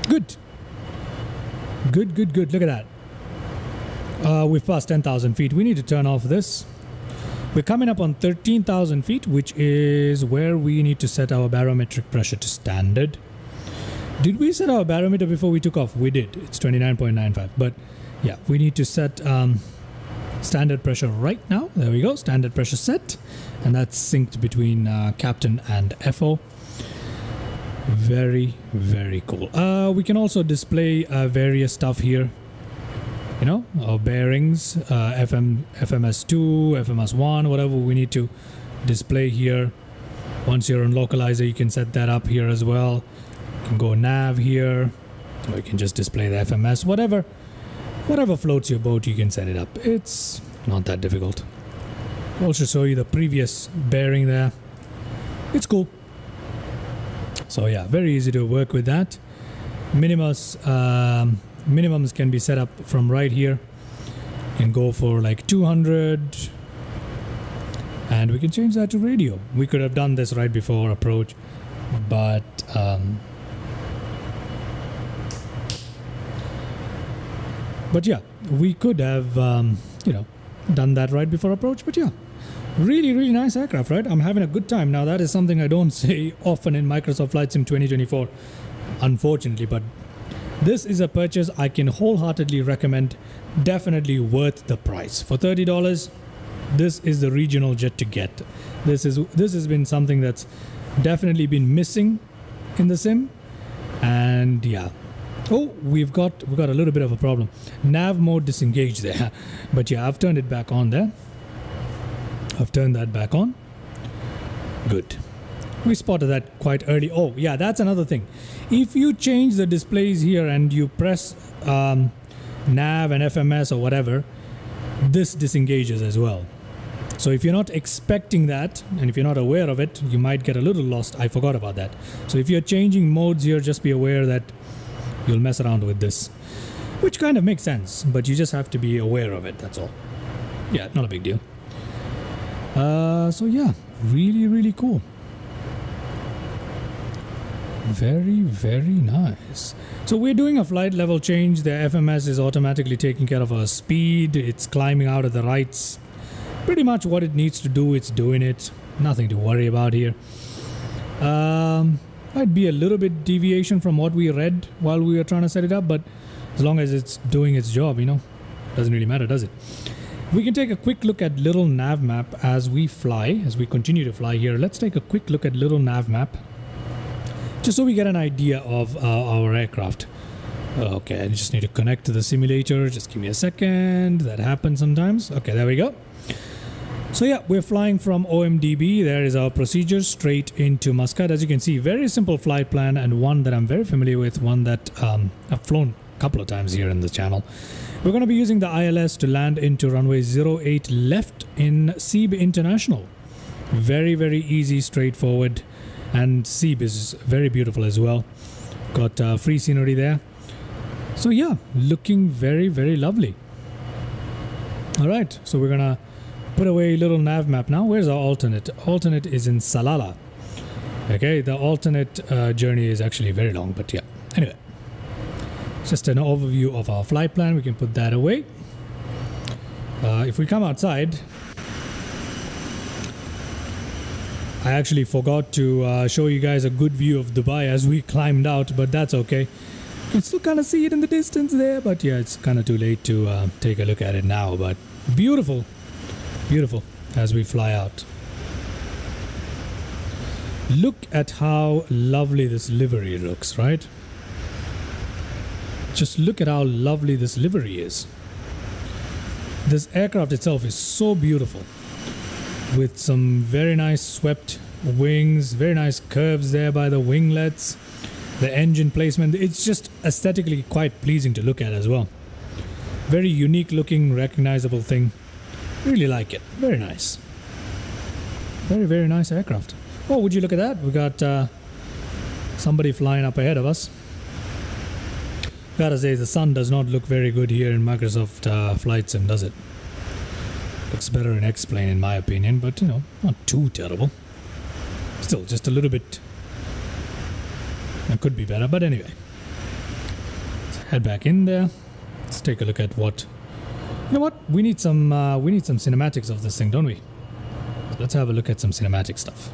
Good. Good, good, good. Look at that. We've passed 10,000 feet. We need to turn off this. We're coming up on 13,000 feet, which is where we need to set our barometric pressure to standard. Did we set our barometer before we took off? We did. It's 29.95. But yeah, we need to set standard pressure right now. There we go. Standard pressure set. And that's synced between captain and FO. Very, very cool. We can also display various stuff here. You know, our bearings, FMS2, FMS1, whatever we need to display here. Once you're on localizer, you can set that up here as well. You can go nav here, or you can just display the FMS. Whatever floats your boat, you can set it up. It's not that difficult. I'll also show you the previous bearing there. It's cool. So yeah, very easy to work with that. Minimums can be set up from right here. You can go for like 200, and we can change that to radio. We could have done this right before approach, but yeah, we could have done that right before approach. But yeah, really, really nice aircraft, right? I'm having a good time. Now that is something I don't say often in Microsoft Flight Sim 2024, unfortunately, but this is a purchase I can wholeheartedly recommend. Definitely worth the price. For $30, this is the regional jet to get. This has been something that's definitely been missing in the sim. And yeah. Oh, we've got a little bit of a problem. Nav mode disengaged there. But yeah, I've turned it back on there. I've turned that back on. Good. We spotted that quite early. Oh, yeah, that's another thing. If you change the displays here and you press nav and FMS or whatever, this disengages as well. So if you're not expecting that, and if you're not aware of it, you might get a little lost. I forgot about that. So if you're changing modes here, just be aware that you'll mess around with this, which kind of makes sense, but you just have to be aware of it, that's all. Yeah, not a big deal. So yeah, really, really cool. Very, very nice. So we're doing a flight level change. The FMS is automatically taking care of our speed. It's climbing out of the rights. Pretty much what it needs to do, it's doing it. Nothing to worry about here. Might be a little bit deviation from what we read while we were trying to set it up, but as long as it's doing its job, doesn't really matter, does it? We can take a quick look at little nav map as we continue to fly here. Let's take a quick look at little nav map, just so we get an idea of our aircraft. Okay, I just need to connect to the simulator. Just give me a second. That happens sometimes. Okay, there we go. So yeah, we're flying from OMDB. There is our procedure straight into Muscat. As you can see, very simple flight plan, and one that I'm very familiar with, one that I've flown a couple of times here in the channel. We're going to be using the ILS to land into runway 08 left in Seeb International. Very, very easy, straightforward. And Seeb is very beautiful as well. Got free scenery there. So yeah, looking very, very lovely. Alright, so we're going to put away little nav map now. Where's our alternate? Alternate is in Salalah. Okay, the alternate journey is actually very long, but yeah. Anyway, just an overview of our flight plan. We can put that away. If we come outside, I actually forgot to show you guys a good view of Dubai as we climbed out, but that's okay. You can still kind of see it in the distance there, but yeah, it's kind of too late to take a look at it now. But beautiful, beautiful as we fly out. Look at how lovely this livery looks, right? Just look at how lovely this livery is. This aircraft itself is so beautiful, with some very nice swept wings, very nice curves there by the winglets, the engine placement. It's just aesthetically quite pleasing to look at as well. Very unique looking, recognizable thing. Really like it. Very nice. Very, very nice aircraft. Oh, would you look at that? We got somebody flying up ahead of us. Gotta say, the sun does not look very good here in Microsoft Flight Sim, does it? Looks better in X-Plane in my opinion, but you know, not too terrible. Still, just a little bit. It could be better, but anyway. Let's head back in there. Let's take a look at what. You know what? We need some cinematics of this thing, don't we? So let's have a look at some cinematic stuff.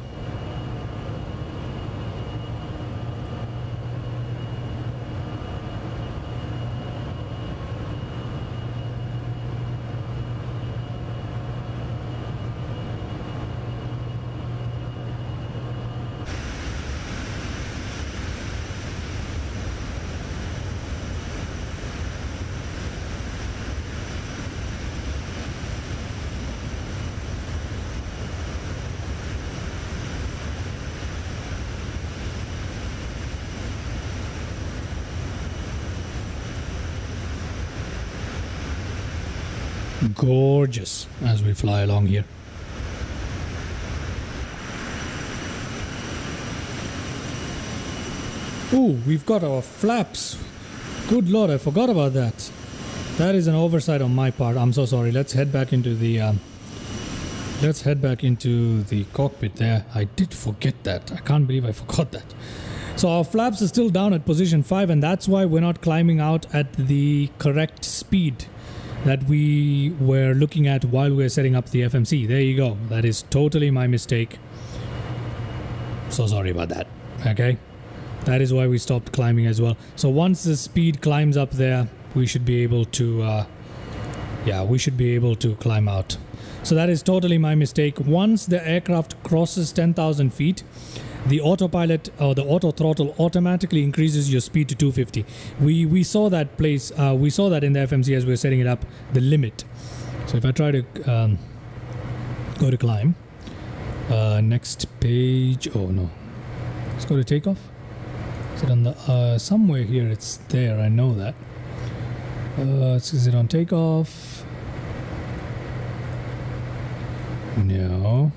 Gorgeous as we fly along here. Ooh, we've got our flaps. Good lord, I forgot about that. That is an oversight on my part. I'm so sorry. Let's head back into the cockpit there. I did forget that. I can't believe I forgot that. So our flaps are still down at position 5, and that's why we're not climbing out at the correct speed that we were looking at while we were setting up the FMC. There you go. That is totally my mistake. So sorry about that. Okay. That is why we stopped climbing as well. So once the speed climbs up there, we should be able to, we should be able to climb out. So that is totally my mistake. Once the aircraft crosses 10,000 feet, the autopilot or the auto throttle automatically increases your speed to 250. We saw that we saw that in the FMC as we were setting it up, the limit. So if I try to go to climb, next page. Oh no, let's go to takeoff. Is it on the somewhere here? It's there. I know that. Is it on takeoff? No.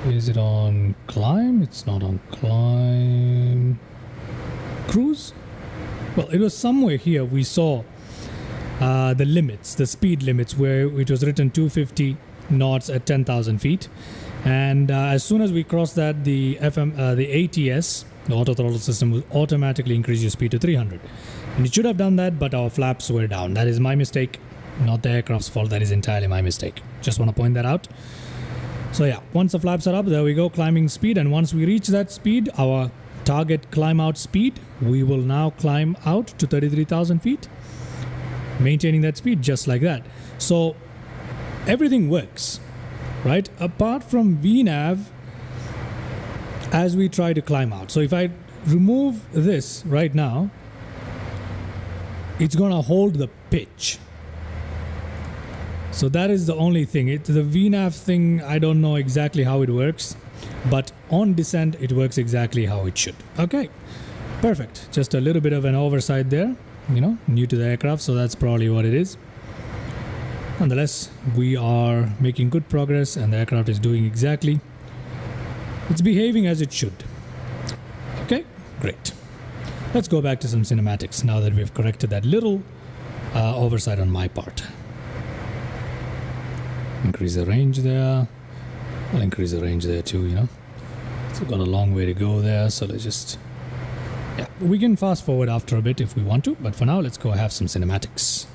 Is it on climb? It's not on climb. Cruise? Well, it was somewhere here we saw the limits, the speed limits, where it was written 250 knots at 10,000 feet. And as soon as we crossed that, the ATS, the auto throttle system, will automatically increase your speed to 300. And it should have done that, but our flaps were down. That is my mistake, not the aircraft's fault. That is entirely my mistake. Just want to point that out. So yeah, once the flaps are up, there we go, climbing speed. And once we reach that speed, our target climb out speed, we will now climb out to 33,000 feet, maintaining that speed just like that. So everything works, right? Apart from VNAV as we try to climb out. So if I remove this right now, it's going to hold the pitch. So that is the only thing. The VNAV thing, I don't know exactly how it works, but on descent, it works exactly how it should. Okay, perfect. Just a little bit of an oversight there, new to the aircraft, so that's probably what it is. Nonetheless, we are making good progress and the aircraft is doing exactly. It's behaving as it should. Okay, great. Let's go back to some cinematics now that we've corrected that little oversight on my part. Increase the range there. I'll increase the range there too, So got a long way to go there, so let's just... Yeah, we can fast forward after a bit if we want to, but for now, let's go have some cinematics.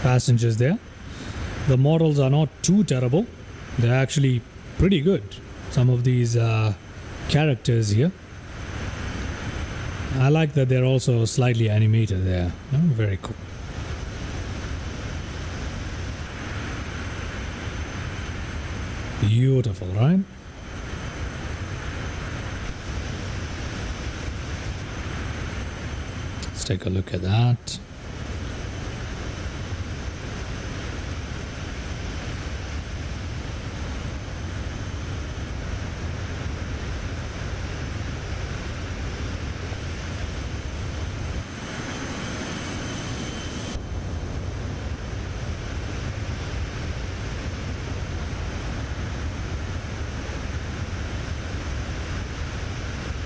Passengers there. The models are not too terrible. They're actually pretty good. Some of these characters here. I like that they're also slightly animated there. Oh, very cool. Beautiful, right? Let's take a look at that.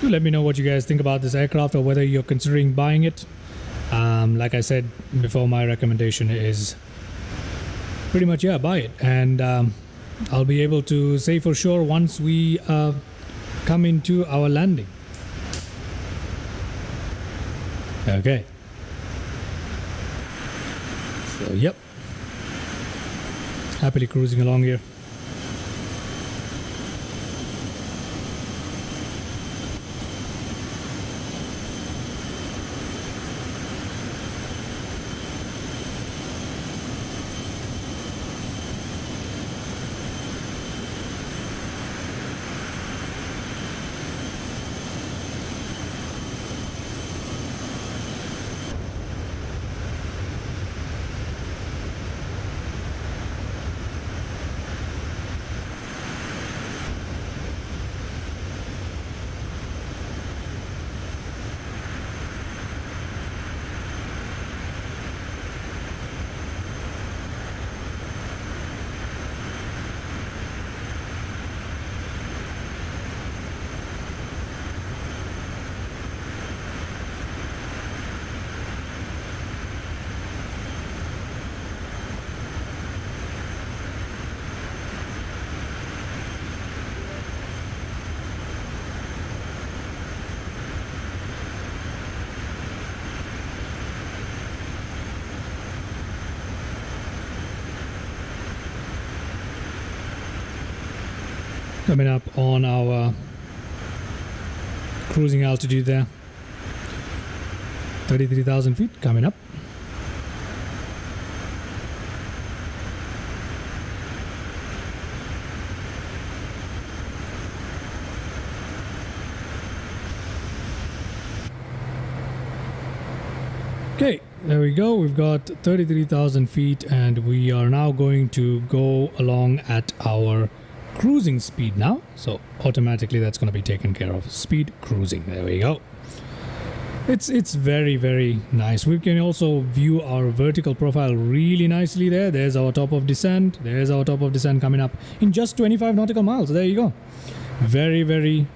Do let me know what you guys think about this aircraft or whether you're considering buying it. Like I said before, my recommendation is pretty much, yeah, buy it. And I'll be able to say for sure once we come into our landing. Okay. So, yep. Happily cruising along here. Coming up on our cruising altitude there. 33,000 feet coming up. Okay, there we go. We've got 33,000 feet and we are now going to go along at our cruising speed now. So automatically that's going to be taken care of. Speed cruising. There we go. It's very, very nice. We can also view our vertical profile really nicely there. There's our top of descent. There's our top of descent coming up in just 25 nautical miles. There you go. Very, very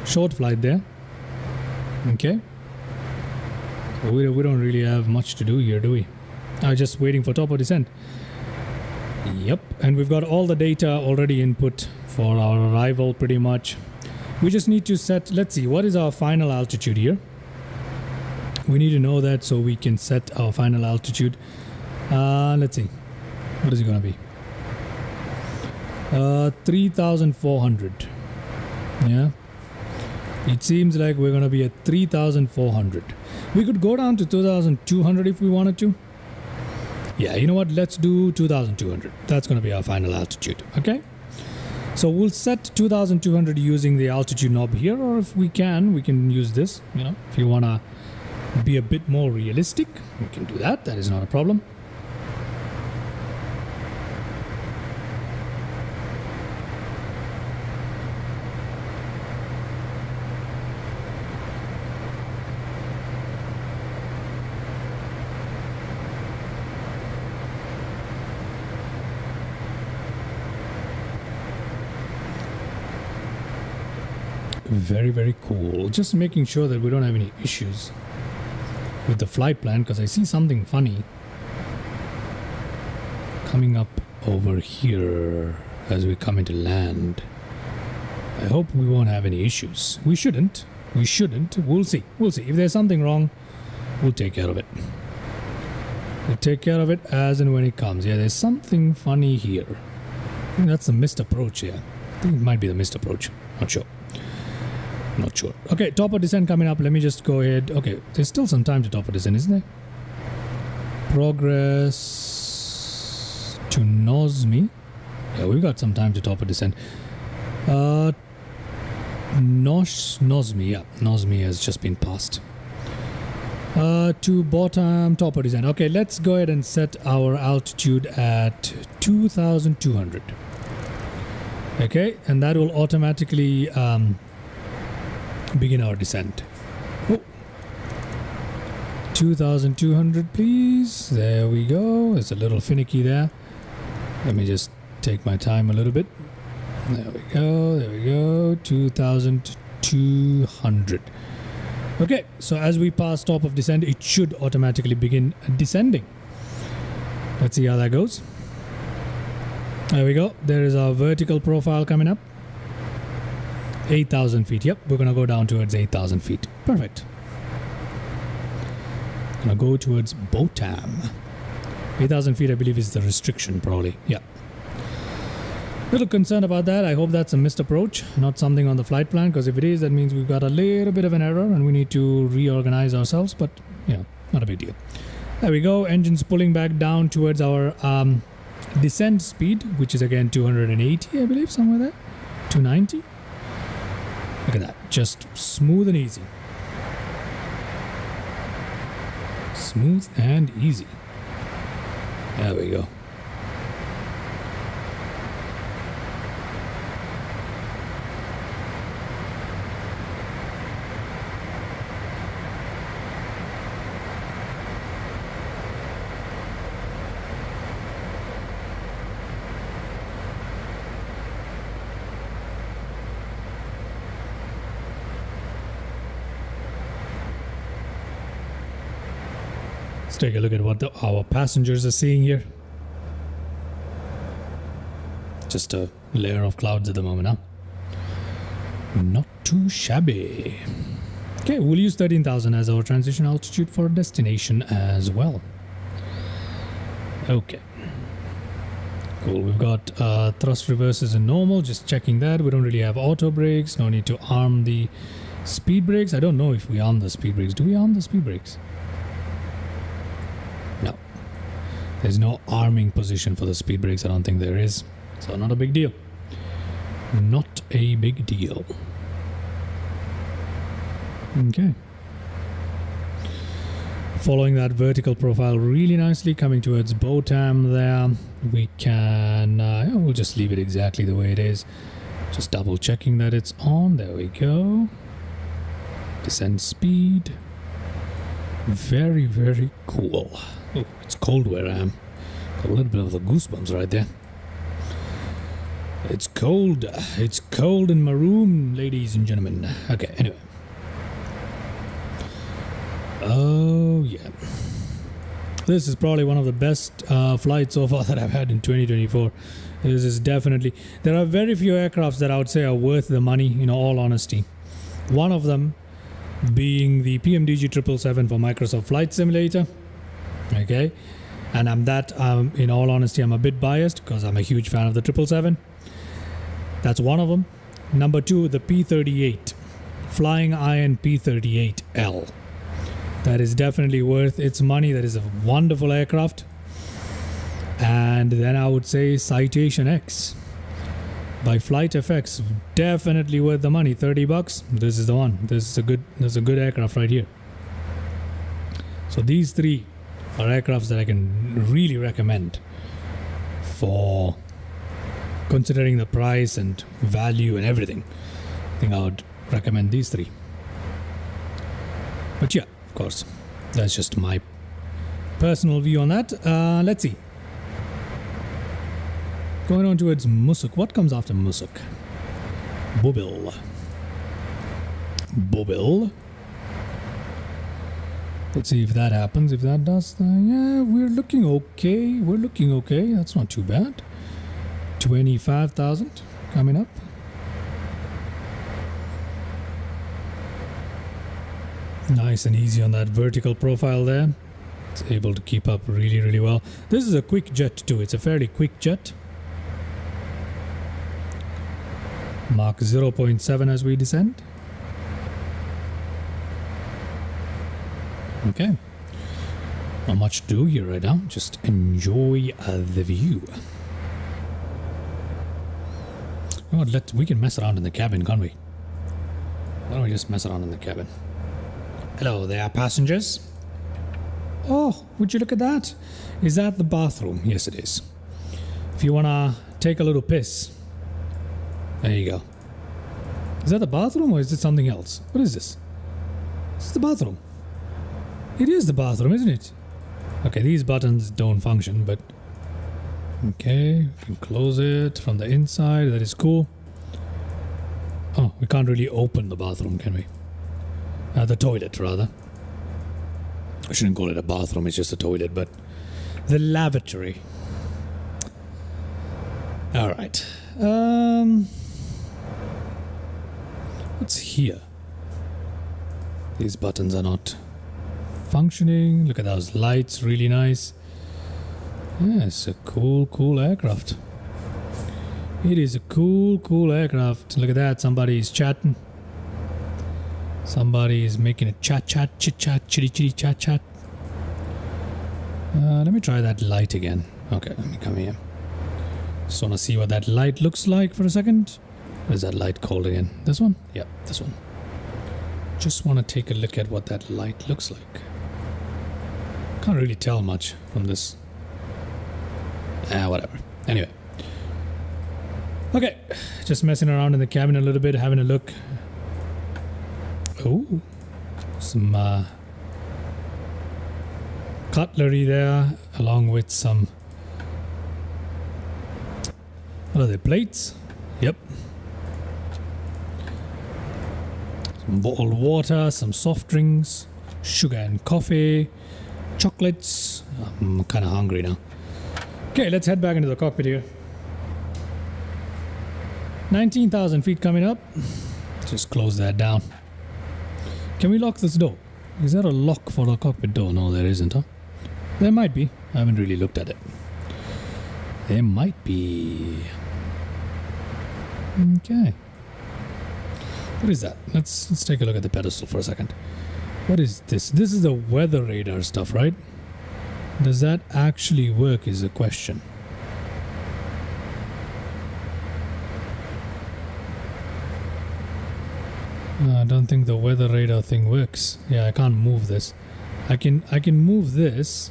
short flight there. Okay. So we don't really have much to do here, do we? Just waiting for top of descent. Yep, and we've got all the data already input for our arrival pretty much. We just need to set, let's see, what is our final altitude here? We need to know that so we can set our final altitude. Let's see, what is it going to be? 3,400. Yeah, it seems like we're going to be at 3,400. We could go down to 2,200 if we wanted to. Yeah, you know what? Let's do 2,200. That's going to be our final altitude. Okay. So we'll set 2,200 using the altitude knob here, or if we can use this. You know, if you want to be a bit more realistic, we can do that. That is not a problem. Very, very cool. Just making sure that we don't have any issues with the flight plan, because I see something funny coming up over here as we come into land. I hope we won't have any issues. We shouldn't. We'll see. If there's something wrong, we'll take care of it. We'll take care of it as and when it comes. Yeah, there's something funny here. I think that's the missed approach here. I think it might be the missed approach. Not sure. Not sure. Okay, top of descent coming up. Let me just go ahead. Okay, there's still some time to top of descent, isn't there? Progress to Nosmi. Yeah, we've got some time to top of descent. Nosmi, yeah. Nosmi has just been passed. To bottom, top of descent. Okay, let's go ahead and set our altitude at 2,200. Okay, and that will automatically begin our descent. Oh. 2,200, please. There we go. It's a little finicky there. Let me just take my time a little bit. There we go. There we go. 2,200. Okay, so as we pass top of descent, it should automatically begin descending. Let's see how that goes. There we go. There is our vertical profile coming up. 8,000 feet. Yep, we're going to go down towards 8,000 feet. Perfect. Going to go towards Botam. 8,000 feet, I believe, is the restriction, probably. Yeah. Little concerned about that. I hope that's a missed approach, not something on the flight plan, because if it is, that means we've got a little bit of an error and we need to reorganize ourselves, but, you know, not a big deal. There we go. Engines pulling back down towards our descent speed, which is again 280, I believe, somewhere there. 290. Look at that. Just smooth and easy. Smooth and easy. There we go. Let's take a look at what our passengers are seeing here. Just a layer of clouds at the moment, huh? Not too shabby. Okay, we'll use 13,000 as our transition altitude for destination as well. Okay. Cool, we've got thrust reverses and normal, just checking that. We don't really have auto brakes, no need to arm the speed brakes. I don't know if we arm the speed brakes. Do we arm the speed brakes? No. There's no arming position for the speed brakes, I don't think there is. So not a big deal. Not a big deal. Okay. Following that vertical profile really nicely, coming towards Botam there. We can, we'll just leave it exactly the way it is. Just double checking that it's on. There we go. Descent speed. Very, very cool. Oh, it's cold where I am. Got a little bit of the goosebumps right there. It's cold. It's cold in my room, ladies and gentlemen. Okay, anyway. Oh, yeah. This is probably one of the best flights so far that I've had in 2024. This is definitely... There are very few aircrafts that I would say are worth the money, in all honesty. One of them being the PMDG 777 for Microsoft Flight Simulator. Okay. And in all honesty, I'm a bit biased because I'm a huge fan of the 777. That's one of them. Number two, the P-38. Flying Iron P-38L. That is definitely worth its money. That is a wonderful aircraft. And then I would say Citation X by FlightFX. Definitely worth the money. $30. This is the one. This is a good aircraft right here. So these three are aircrafts that I can really recommend for considering the price and value and everything. I think I would recommend these three. But yeah, of course, that's just my personal view on that. Let's see. Going on towards Musuk. What comes after Musuk? Bobil. Bobil. Let's see if that happens. If that does, yeah, we're looking okay. We're looking okay. That's not too bad. 25,000 coming up. Nice and easy on that vertical profile there. It's able to keep up really, really well. This is a quick jet too. It's a fairly quick jet. Mark 0.7 as we descend. Okay. Not much to do here right now. Just enjoy the view. Oh, we can mess around in the cabin, can't we? Why don't we just mess around in the cabin? Hello there, passengers. Oh, would you look at that? Is that the bathroom? Yes, it is. If you wanna take a little piss, there you go. Is that the bathroom or is it something else? What is this? This is the bathroom. It is the bathroom, isn't it? Okay, these buttons don't function, but okay, we can close it from the inside. That is cool. Oh, we can't really open the bathroom, can we? The toilet, rather. I shouldn't call it a bathroom, it's just a toilet, but the lavatory. Alright. What's here? These buttons are not functioning. Look at those lights, really nice. Yeah, it's a cool aircraft. It is a cool aircraft. Look at that, somebody is chatting. Somebody is making a chit chat, chitty chat. Let me try that light again. Okay, let me come here. Just want to see what that light looks like for a second. What is that light called again? This one? Yeah, this one. Just want to take a look at what that light looks like. Can't really tell much from this. Whatever. Anyway. Okay, just messing around in the cabin a little bit, having a look. Oh, some cutlery there, along with some, what are they, plates? Yep. Some bottled water, some soft drinks, sugar and coffee, chocolates. I'm kind of hungry now. Okay, let's head back into the cockpit here. 19,000 feet coming up. Just close that down. Can we lock this door? Is there a lock for the cockpit door? No, there isn't, huh? There might be. I haven't really looked at it. There might be. Okay. What is that? Let's take a look at the pedestal for a second. What is this? This is the weather radar stuff, right? Does that actually work is a question. I don't think the weather radar thing works. Yeah, I can't move this. I can move this,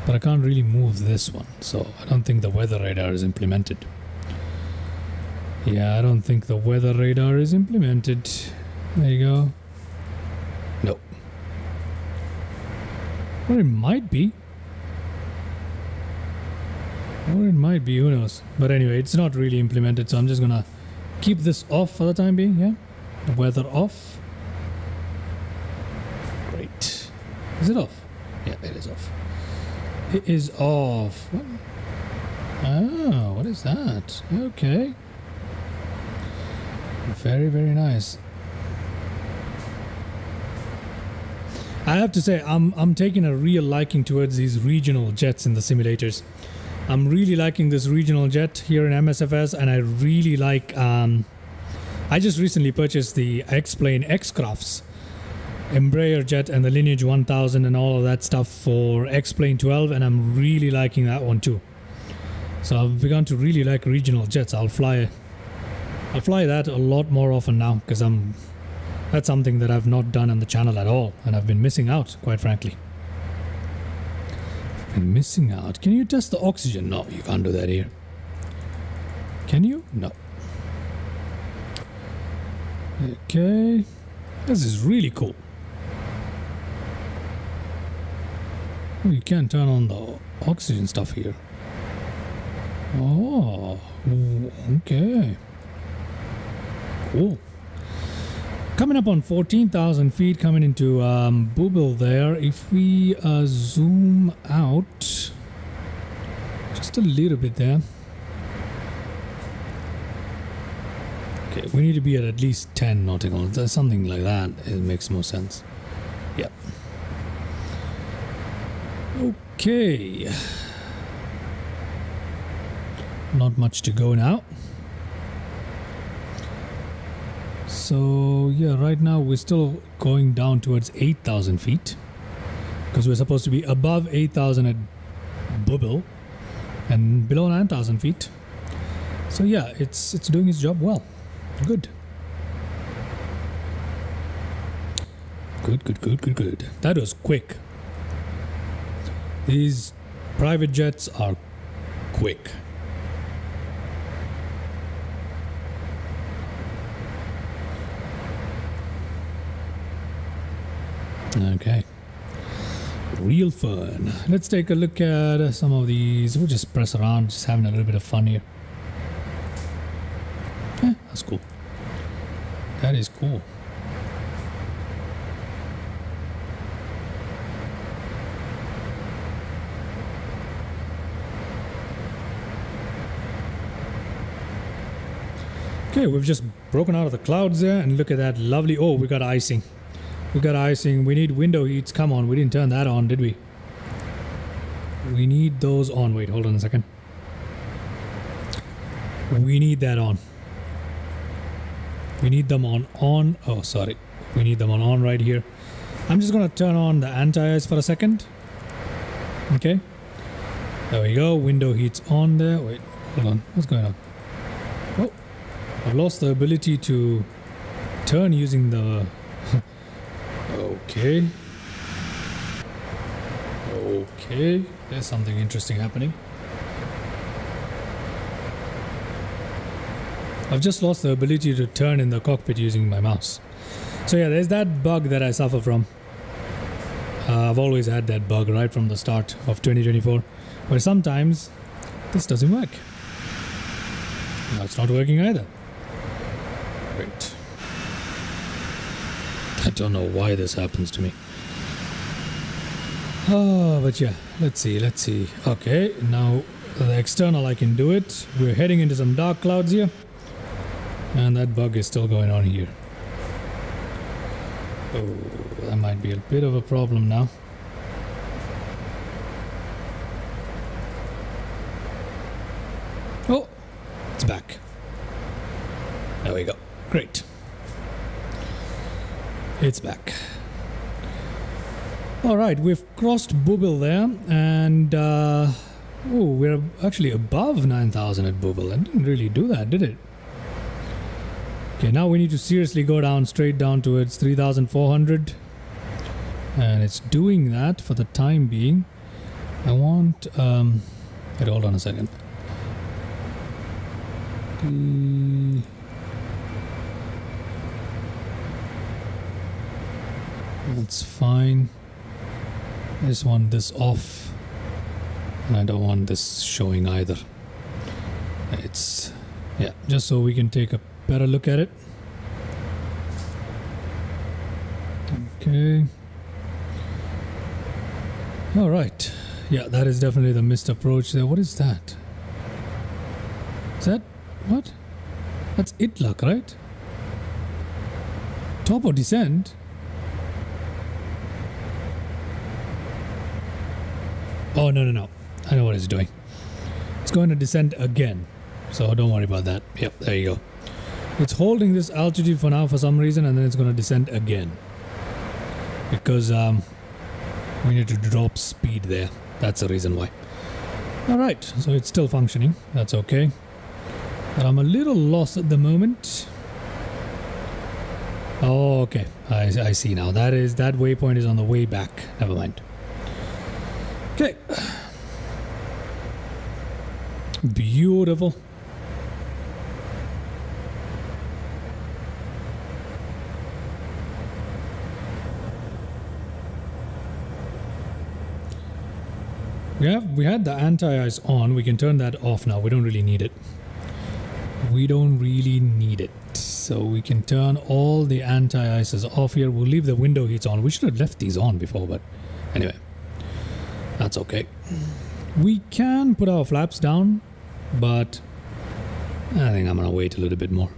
but I can't really move this one. So I don't think the weather radar is implemented. Yeah, I don't think the weather radar is implemented. There you go. No. Or it might be. Or it might be, who knows. But anyway, it's not really implemented, so I'm just gonna keep this off for the time being, yeah? The weather off. Great. Is it off? Yeah, it is off. It is off. What? Oh, what is that? Okay. Very, very nice. I have to say, I'm taking a real liking towards these regional jets in the simulators. I'm really liking this regional jet here in MSFS, and I really like. I just recently purchased the X-Plane X-Crafts Embraer jet and the Lineage 1000 and all of that stuff for X-Plane 12, and I'm really liking that one too. So I've begun to really like regional jets. I'll fly that a lot more often now, because that's something that I've not done on the channel at all, and I've been missing out, quite frankly. I've been missing out. Can you test the oxygen? No, you can't do that here. Can you? No. Okay. This is really cool. Oh, you can't turn on the oxygen stuff here. Oh, okay. Cool. Coming up on 14,000 feet, coming into Booble there. If we zoom out just a little bit there. Okay, we need to be at least 10 nautical. Something like that. It makes more sense. Yep. Okay. Not much to go now. So yeah, right now we're still going down towards 8,000 feet. because we're supposed to be above 8,000 at Bubble and below 9,000 feet. So yeah, it's doing its job well. Good. Good. That was quick. These private jets are quick. Okay. Real fun. Let's take a look at some of these. We'll just press around, just having a little bit of fun here. That's cool. That is cool. Okay, we've just broken out of the clouds there, and look at that lovely... Oh, we got icing. We got icing. We need window heats. Come on, we didn't turn that on, did we? We need those on. Wait, hold on a second. We need that on. We need them on. Oh, sorry. We need them on right here. I'm just going to turn on the anti-ice for a second. Okay. There we go. Window heats on there. Wait, hold on. What's going on? Oh, I've lost the ability to turn using the... Okay. Okay. There's something interesting happening. I've just lost the ability to turn in the cockpit using my mouse. So yeah, there's that bug that I suffer from. I've always had that bug right from the start of 2024. But sometimes this doesn't work. Now it's not working either. Great. I don't know why this happens to me. Oh, but yeah, let's see. Okay, now the external I can do it. We're heading into some dark clouds here. And that bug is still going on here. Oh, that might be a bit of a problem now. Oh, it's back. There we go. Great. It's back. All right, we've crossed Bubble there, and oh, we're actually above 9,000 at Bubble. It didn't really do that, did it? Okay, now we need to seriously go down, straight down towards 3,400, and it's doing that for the time being. I want wait, hold on a second. That's fine. I just want this off, and I don't want this showing either. It's, yeah, just so we can take a better look at it. Okay. All right. Yeah, that is definitely the missed approach there. What is that? Is that what? That's Itluck, right? Top or descent? Oh, no. I know what it's doing. It's going to descend again. So don't worry about that. Yep, there you go. It's holding this altitude for now for some reason, and then it's going to descend again. Because we need to drop speed there. That's the reason why. Alright, so it's still functioning. That's okay. But I'm a little lost at the moment. Oh, okay. I see now. That waypoint is on the way back. Never mind. Okay. Beautiful. We had the anti-ice on. We can turn that off now. We don't really need it. So we can turn all the anti-ices off here. We'll leave the window heats on. We should have left these on before, but anyway. That's okay. We can put our flaps down, but I think I'm going to wait a little bit more.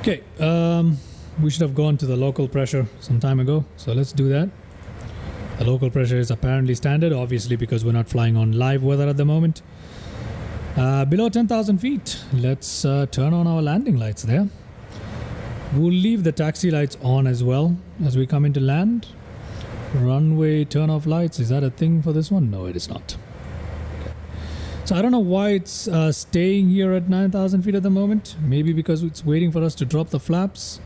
Okay, We should have gone to the local pressure some time ago, so let's do that. The local pressure is apparently standard, obviously because we're not flying on live weather at the moment. Below 10,000 feet, let's turn on our landing lights there. We'll leave the taxi lights on as well as we come into land. Runway turn off lights, is that a thing for this one? No, it is not. Okay. So I don't know why it's staying here at 9,000 feet at the moment. Maybe because it's waiting for us to drop the flaps.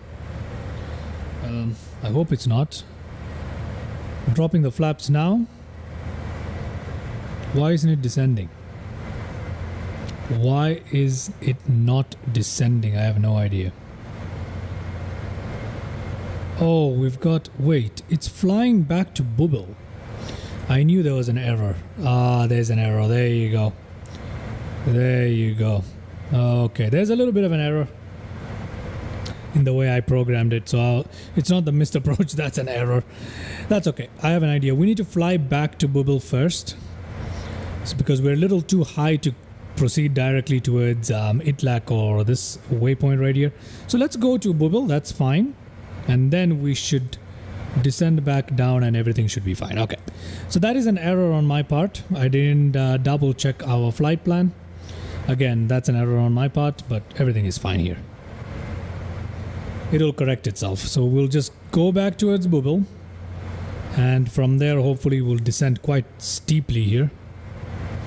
I hope it's not. I'm dropping the flaps now. Why isn't it descending? Why is it not descending? I have no idea. Oh, we've got... Wait, it's flying back to Bubble. I knew there was an error. Ah, there's an error. There you go. There you go. Okay, there's a little bit of an error in the way I programmed it. So it's not the missed approach, that's an error. That's okay. I have an idea. We need to fly back to Bubble first. It's because we're a little too high to proceed directly towards Itlak or this waypoint right here. So let's go to Bubble, that's fine. And then we should descend back down and everything should be fine. Okay, so that is an error on my part. I didn't double check our flight plan. Again, that's an error on my part, but everything is fine here. It'll correct itself. So we'll just go back towards Bubble. And from there, hopefully we'll descend quite steeply here.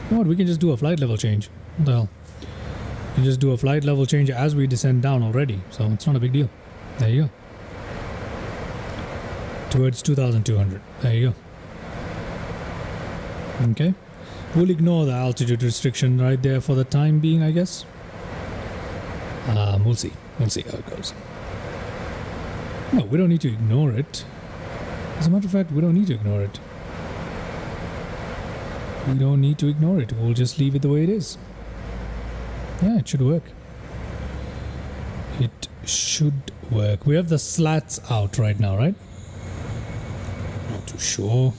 You know what, we can just do a flight level change. What the hell? We can just do a flight level change as we descend down already. So it's not a big deal. There you go. Towards 2,200. There you go. Okay. We'll ignore the altitude restriction right there for the time being, I guess. We'll see. We'll see how it goes. No, we don't need to ignore it. As a matter of fact, we don't need to ignore it. We don't need to ignore it. We'll just leave it the way it is. Yeah, it should work. It should work. We have the slats out right now, right? Not too sure.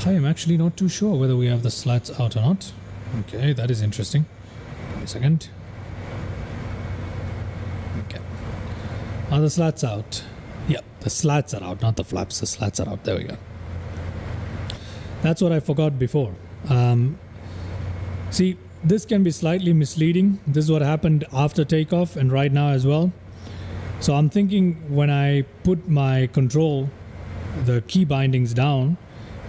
I am actually not too sure whether we have the slats out or not. Okay, that is interesting. Give me a second. Okay. Are the slats out? Yep, the slats are out, not the flaps. The slats are out. There we go. That's what I forgot before. See, this can be slightly misleading. This is what happened after takeoff and right now as well. So I'm thinking when I put my control, the key bindings down,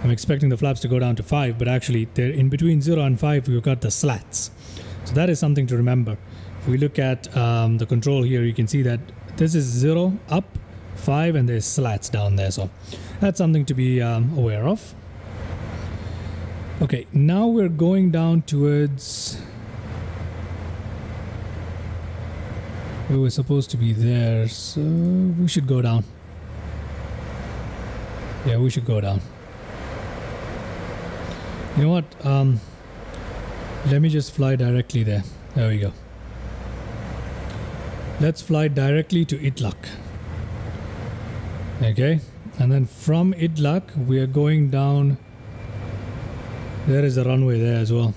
I'm expecting the flaps to go down to 5, but actually they're in between 0 and 5, we've got the slats. So that is something to remember. If we look at the control here, you can see that this is 0 up, 5, and there's slats down there. So that's something to be aware of. Okay, now we're going down towards where we're supposed to be there. So we should go down. Yeah, we should go down. You know what? Let me just fly directly there. There we go. Let's fly directly to Itlak. Okay, and then from Itlak, we are going down. There is a runway there as well.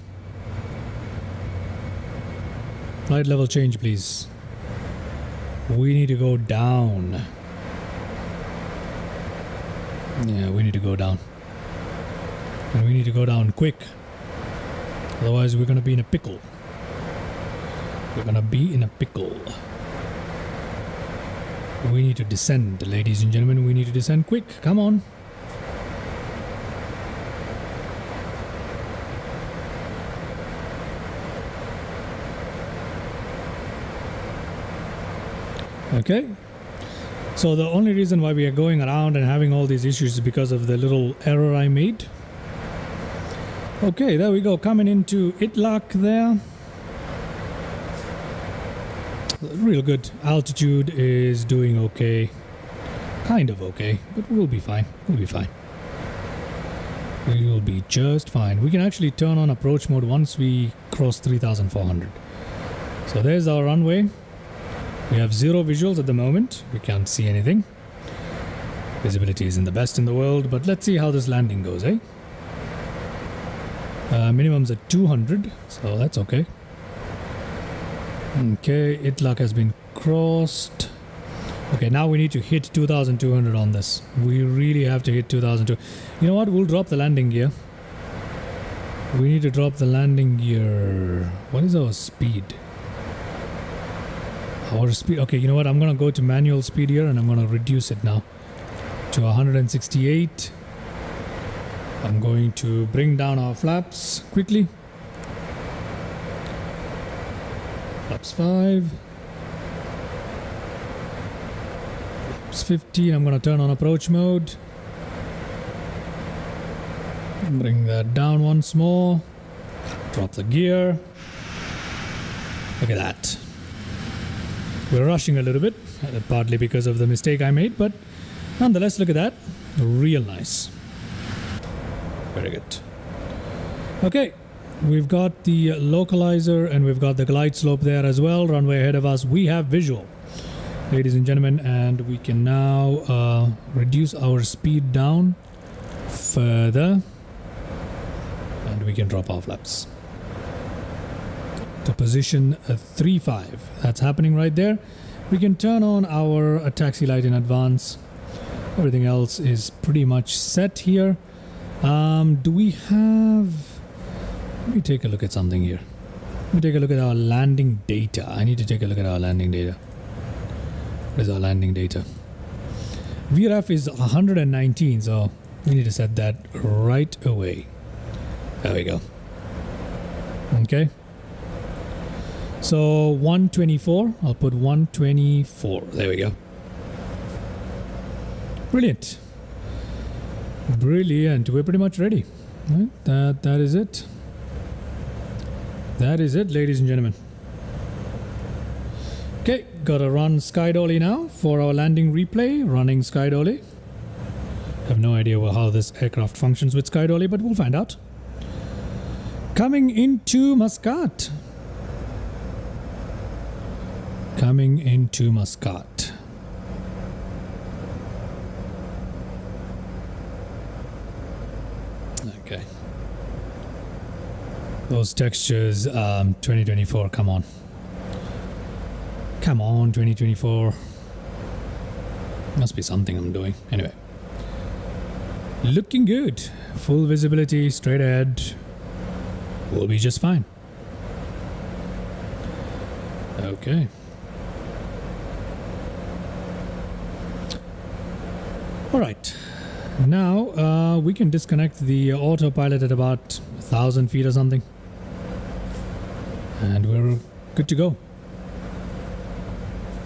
Flight level change, please. We need to go down. Yeah, we need to go down. And we need to go down quick. Otherwise, we're going to be in a pickle. We're going to be in a pickle. We need to descend, ladies and gentlemen. We need to descend quick. Come on. Okay. So the only reason why we are going around and having all these issues is because of the little error I made. Okay, there we go. Coming into Itlak there. Real good. Altitude is doing okay. Kind of okay, but we'll be fine. We'll be fine. We will be just fine. We can actually turn on approach mode once we cross 3,400. So there's our runway. We have 0 visuals at the moment. We can't see anything. Visibility isn't the best in the world, but let's see how this landing goes, eh? Minimum's at 200, so that's okay. Okay, Itlak has been crossed. Okay, now we need to hit 2200 on this. We really have to hit 2200. You know what? We'll drop the landing gear. We need to drop the landing gear. What is our speed? Our speed. Okay, you know what? I'm going to go to manual speed here and I'm going to reduce it now to 168. I'm going to bring down our flaps quickly. Flaps 5. Flaps 15. I'm going to turn on approach mode. Bring that down once more. Drop the gear. Look at that. We're rushing a little bit, partly because of the mistake I made, but nonetheless, look at that. Real nice. Very good. Okay, we've got the localizer and we've got the glide slope there as well. Runway ahead of us. We have visual, ladies and gentlemen, and we can now reduce our speed down further. And we can drop our flaps to position 3-5. That's happening right there. We can turn on our taxi light in advance. Everything else is pretty much set here. Do we have... Let me take a look at something here. Let me take a look at our landing data. I need to take a look at our landing data. What is our landing data? VRF is 119, so we need to set that right away. There we go. Okay. So 124. I'll put 124. There we go. Brilliant. Brilliant. We're pretty much ready. Right? That is it. That is it, ladies and gentlemen. Okay, gotta run sky dolly now for our landing replay. Running sky dolly. Have no idea how this aircraft functions with sky dolly, but we'll find out. Coming into Muscat. Coming into Muscat. Okay. Those textures, 2024, come on. Come on, 2024. Must be something I'm doing. Anyway. Looking good. Full visibility, straight ahead. We'll be just fine. Okay. Alright. Now, we can disconnect the autopilot at about 1,000 feet or something. And we're good to go.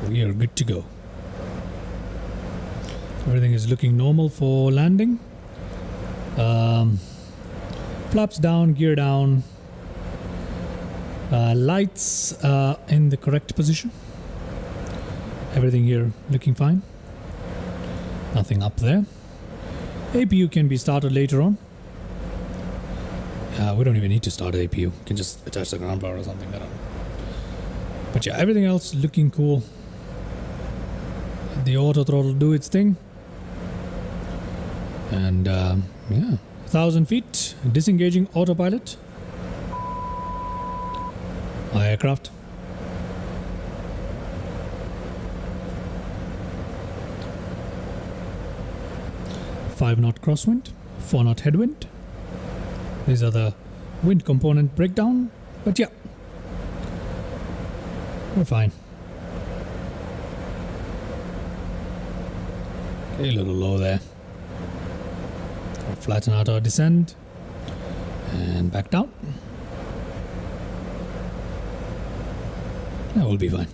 We are good to go. Everything is looking normal for landing. Flaps down, gear down. Lights in the correct position. Everything here looking fine. Nothing up there. APU can be started later on. We don't even need to start APU. You can just attach the ground power or something. But yeah, everything else looking cool. The auto throttle do its thing. And yeah, 1,000 feet. Disengaging autopilot. Aircraft. Five knot crosswind, 4 knot headwind. These are the wind component breakdown, but yeah, we're fine. Okay, a little low there. I'll flatten out our descent and back down. Yeah, we'll be fine.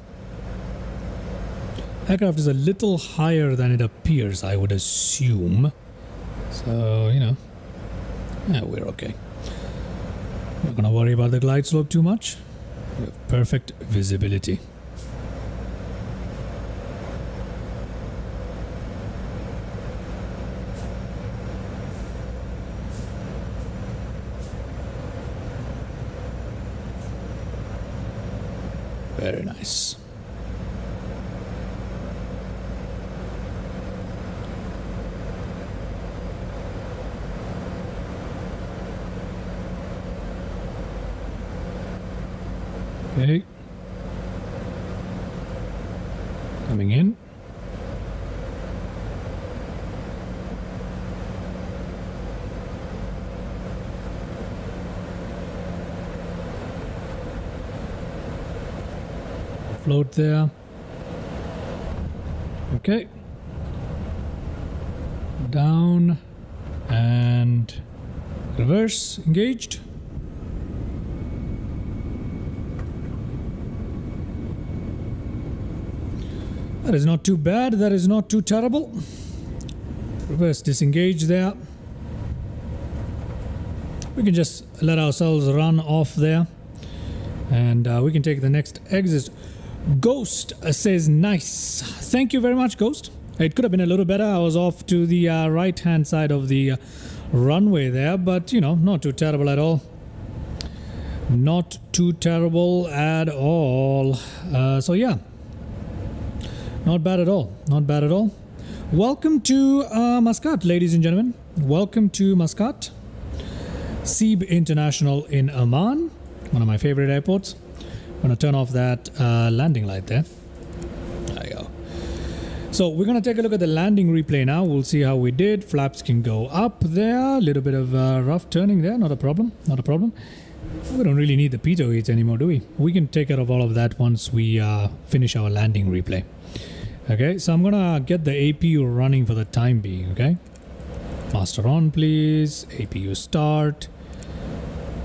Aircraft is a little higher than it appears, I would assume. So, you know, yeah, we're okay. Not gonna worry about the glide slope too much. We have perfect visibility. Very nice. Okay. Coming in. float there. Okay. Down and reverse, engaged. That is not too bad, that is not too terrible. Reverse disengage there. We can just let ourselves run off there, and we can take the next exit. Ghost says nice. Thank you very much, Ghost. It could have been a little better. I was off to the right hand side of the runway there, but you know, not too terrible at all. Not too terrible at all. So yeah, not bad at all, not bad at all. Welcome to Muscat, ladies and gentlemen. Welcome to Muscat. Seeb International in Amman, one of my favorite airports. I'm going to turn off that landing light there. There you go. So we're going to take a look at the landing replay now. We'll see how we did. Flaps can go up there. A little bit of rough turning there. Not a problem. Not a problem. We don't really need the pitot heats anymore, do we? We can take care of all of that once we finish our landing replay. Okay, so I'm going to get the APU running for the time being, okay? Master on, please. APU start.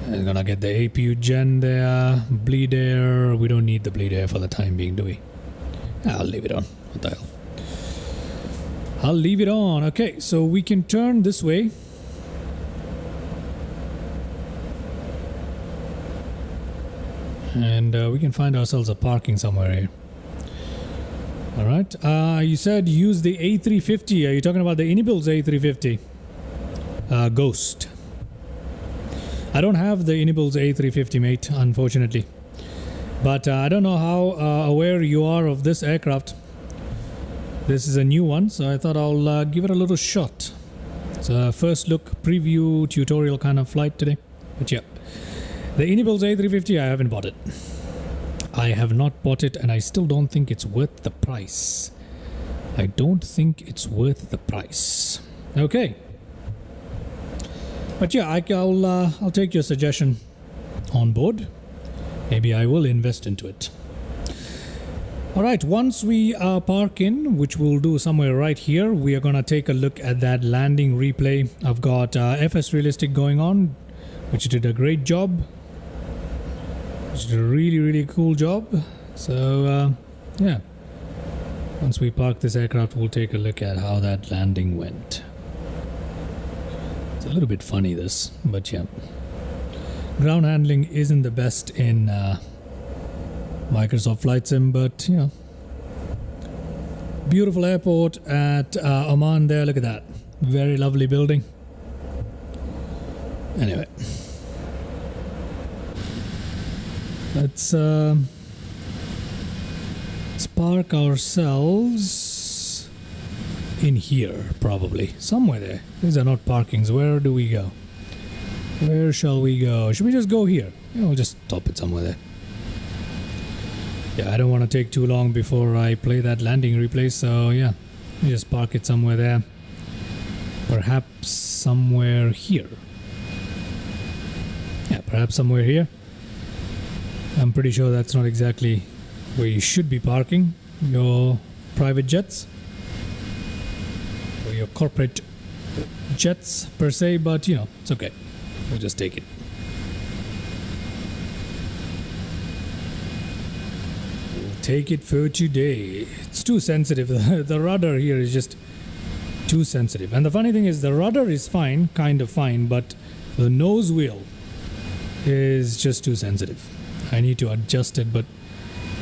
I'm gonna get the APU gen there. Bleed air. We don't need the bleed air for the time being, do we? I'll leave it on. What the hell? I'll leave it on. Okay, so we can turn this way. And we can find ourselves a parking somewhere here. Alright. You said use the A350. Are you talking about the Inibils A350? Ghost. I don't have the Inibils A350, mate, unfortunately. But I don't know how aware you are of this aircraft. This is a new one, so I thought I'll give it a little shot. It's a first look preview tutorial kind of flight today. But yeah, the Inibils A350, I haven't bought it. I have not bought it, and I still don't think it's worth the price. I don't think it's worth the price. Okay. But yeah, I'll take your suggestion on board. Maybe I will invest into it. Alright, once we park in, which we'll do somewhere right here, we are going to take a look at that landing replay. I've got FS Realistic going on, which did a great job. Which did a really, really cool job. So, yeah. Once we park this aircraft, we'll take a look at how that landing went. A little bit funny this, but yeah, ground handling isn't the best in Microsoft Flight Sim, but you know, beautiful airport at Oman there. Look at that, very lovely building. Anyway, let's park ourselves in here, probably somewhere there. These are not parkings. Where do we go? Where shall we go? Should we just go here? Yeah, we'll just stop it somewhere there. Yeah, I don't want to take too long before I play that landing replay, so yeah, we just park it somewhere there. Perhaps somewhere here. Yeah, perhaps somewhere here. I'm pretty sure that's not exactly where you should be parking your private jets. Your corporate jets per se, but you know, it's okay. We'll just take it. We'll take it for today. It's too sensitive. The rudder here is just too sensitive. And the funny thing is, the rudder is fine, kind of fine, but the nose wheel is just too sensitive. I need to adjust it, but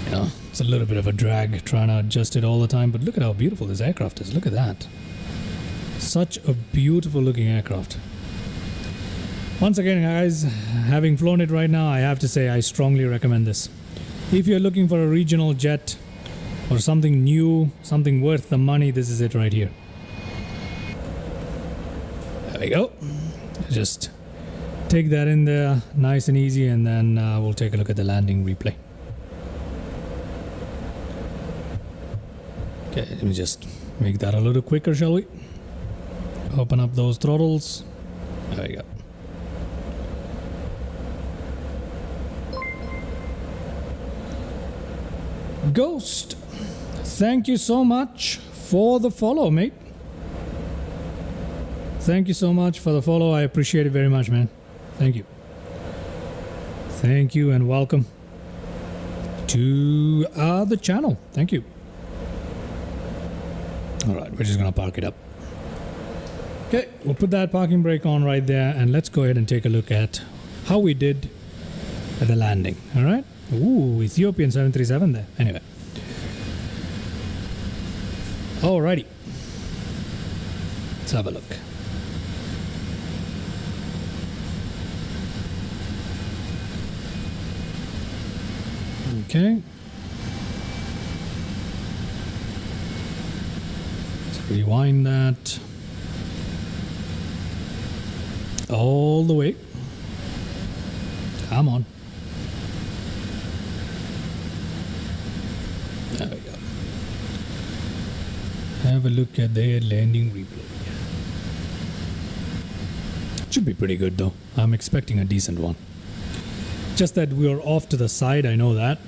you know, it's a little bit of a drag trying to adjust it all the time. But look at how beautiful this aircraft is. Look at that. Such a beautiful looking aircraft. Once again, guys, having flown it right now, I have to say I strongly recommend this. If you're looking for a regional jet or something new, something worth the money, this is it right here. There we go. Just take that in there nice and easy, and then we'll take a look at the landing replay. Okay, let me just make that a little quicker, shall we? Open up those throttles. There we go. Ghost, thank you so much for the follow, mate. Thank you so much for the follow. I appreciate it very much, man. Thank you. Thank you and welcome to the channel. Thank you. All right, we're just going to park it up. Okay, we'll put that parking brake on right there, and let's go ahead and take a look at how we did at the landing. All right. Ooh, Ethiopian 737 there. Anyway. Alrighty. Let's have a look. Okay. Let's rewind that all the way. Come on. There we go. Have a look at their landing replay. Should be pretty good though. I'm expecting a decent one. Just that we were off to the side, I know that.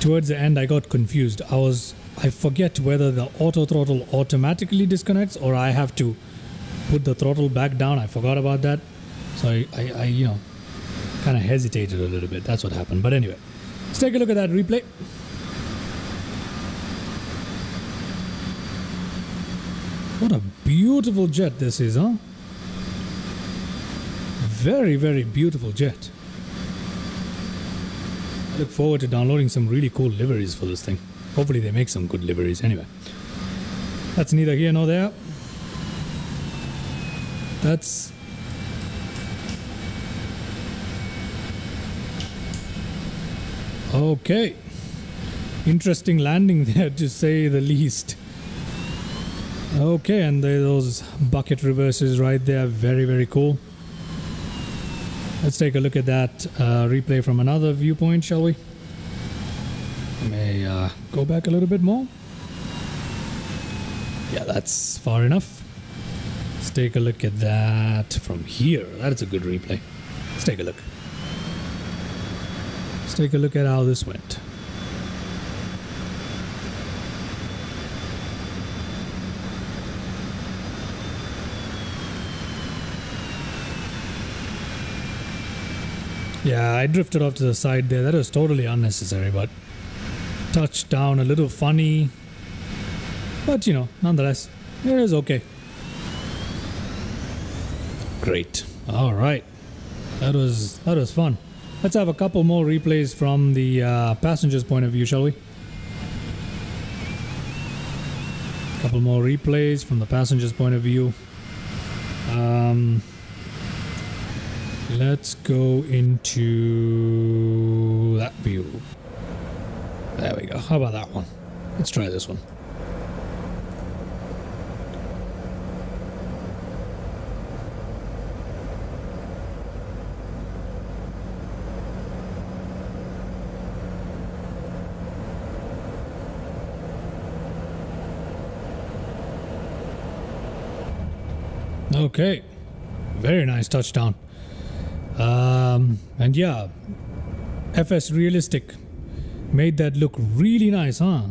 Towards the end I got confused. I forget whether the auto throttle automatically disconnects or I have to put the throttle back down. I forgot about that. So I you know, kind of hesitated a little bit. That's what happened. But anyway, let's take a look at that replay. What a beautiful jet this is, huh? Very, very beautiful jet. I look forward to downloading some really cool liveries for this thing. Hopefully they make some good liveries. Anyway, that's neither here nor there. That's... okay. Interesting landing there, to say the least. Okay, and there are those bucket reverses right there. Very, very cool. Let's take a look at that replay from another viewpoint, shall we? May go back a little bit more. Yeah, that's far enough. Let's take a look at that from here. That's a good replay. Let's take a look. Let's take a look at how this went. Yeah, I drifted off to the side there. That was totally unnecessary, but touched down a little funny. But, you know, nonetheless, it is okay. Great. All right. That was fun. Let's have a couple more replays from the passenger's point of view, shall we? A couple more replays from the passenger's point of view. Let's go into that view. There we go. How about that one? Let's try this one. Okay. Very nice touchdown. And yeah, FS Realistic made that look really nice, huh?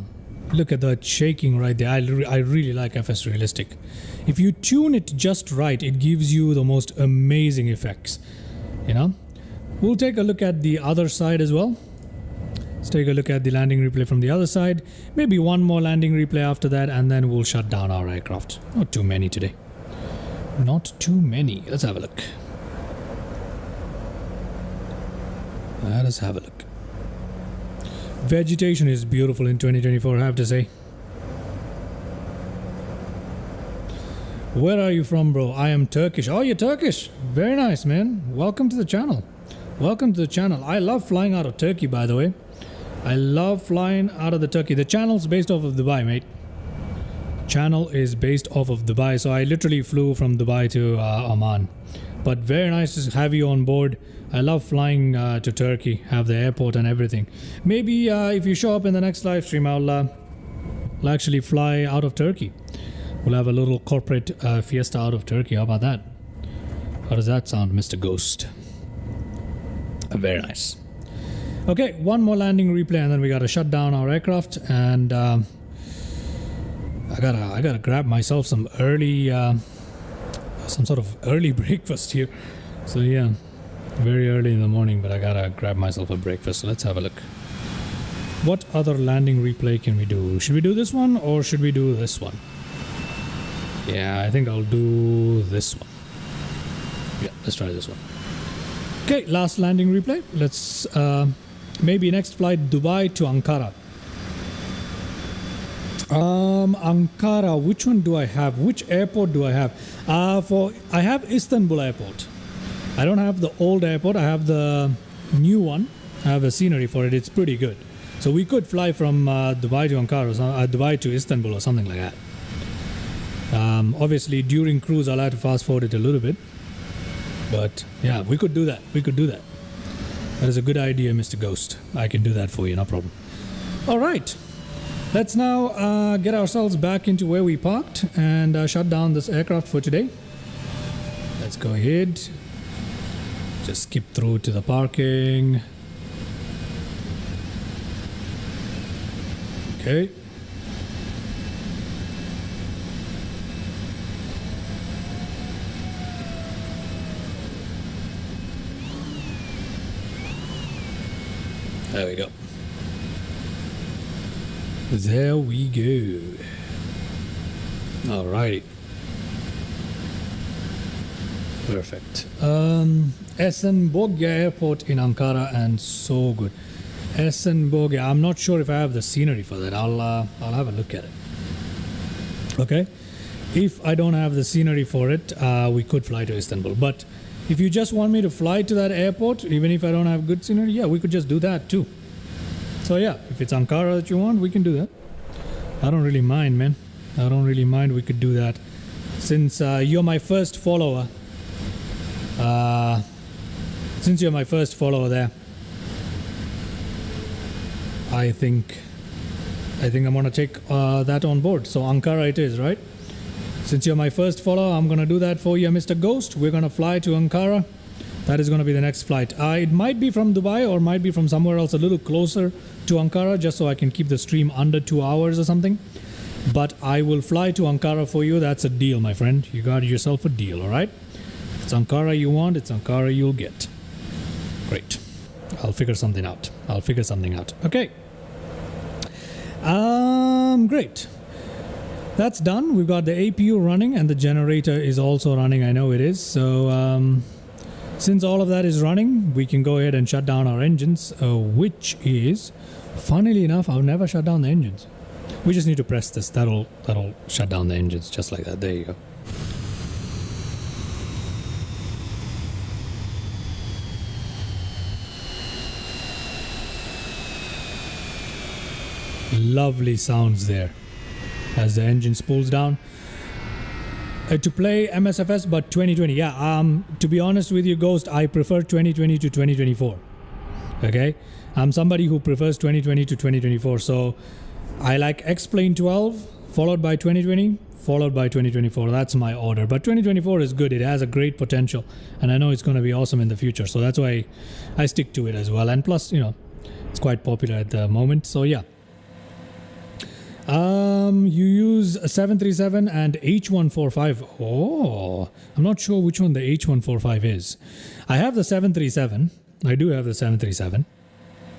Look at that shaking right there. I really like FS Realistic. If you tune it just right, it gives you the most amazing effects, you know? We'll take a look at the other side as well. Let's take a look at the landing replay from the other side. Maybe one more landing replay after that, and then we'll shut down our aircraft. Not too many today. Not too many. Let's have a look. Let us have a look. Vegetation is beautiful in 2024, I have to say. Where are you from, bro? I am Turkish. Oh, you're Turkish. Very nice, man. Welcome to the channel. Welcome to the channel. I love flying out of Turkey, by the way. I love flying out of the Turkey. The channel's based off of Dubai, mate. Channel is based off of Dubai, so I literally flew from Dubai to Oman. But very nice to have you on board. I love flying to Turkey, have the airport and everything. Maybe if you show up in the next live stream, I'll actually fly out of Turkey. We'll have a little corporate fiesta out of Turkey. How about that? How does that sound, Mr. Ghost? Very nice. Okay, one more landing replay and then we gotta shut down our aircraft, and I gotta grab myself some early some sort of early breakfast here. So yeah, very early in the morning, but I gotta grab myself a breakfast. So let's have a look. What other landing replay can we do? Should we do this one or should we do this one? Yeah, I think I'll do this one. Yeah, let's try this one. Okay, last landing replay. Let's maybe next flight Dubai to Ankara. Ankara, which one do I have? Which airport do I have? I have Istanbul airport. I don't have the old airport. I have the new one. I have the scenery for it. It's pretty good. So we could fly from Dubai to Ankara, or Dubai to Istanbul or something like that. Obviously, during cruise, I'll have to fast forward it a little bit. But yeah, we could do that. We could do that. That is a good idea, Mr. Ghost. I can do that for you, no problem. All right. Let's now get ourselves back into where we parked and shut down this aircraft for today. Let's go ahead. Just skip through to the parking. Okay. There we go. There we go. Alrighty. Perfect. Esenboga Airport in Ankara, and so good. Esenboga. I'm not sure if I have the scenery for that. I'll have a look at it. Okay. If I don't have the scenery for it, we could fly to Istanbul. But if you just want me to fly to that airport, even if I don't have good scenery, yeah, we could just do that too. So yeah, if it's Ankara that you want, we can do that. I don't really mind, man. I don't really mind. We could do that. Since you're my first follower. Since you're my first follower there, I think I'm gonna take that on board. So Ankara it is, right? Since you're my first follower, I'm gonna do that for you, Mr. Ghost. We're gonna fly to Ankara. That is gonna be the next flight. It might be from Dubai or might be from somewhere else a little closer to Ankara, just so I can keep the stream under 2 hours or something. But I will fly to Ankara for you. That's a deal, my friend. You got yourself a deal, all right? If it's Ankara you want, it's Ankara you'll get. Great. I'll figure something out. Okay. Great. That's done. We've got the APU running and the generator is also running. I know it is. So since all of that is running, we can go ahead and shut down our engines, which is, funnily enough, I've never shut down the engines. We just need to press this. That'll shut down the engines just like that. There you go. Lovely sounds there as the engine spools down. To play MSFS, but 2020. Yeah, to be honest with you, Ghost, I prefer 2020 to 2024. Okay? I'm somebody who prefers 2020 to 2024. So I like X-Plane 12, followed by 2020, followed by 2024. That's my order. But 2024 is good. It has a great potential. And I know it's going to be awesome in the future. So that's why I stick to it as well. And plus, you know, it's quite popular at the moment. So yeah. You use a 737 and H145. Oh, I'm not sure which one the H145 is. I have the 737. I do have the 737.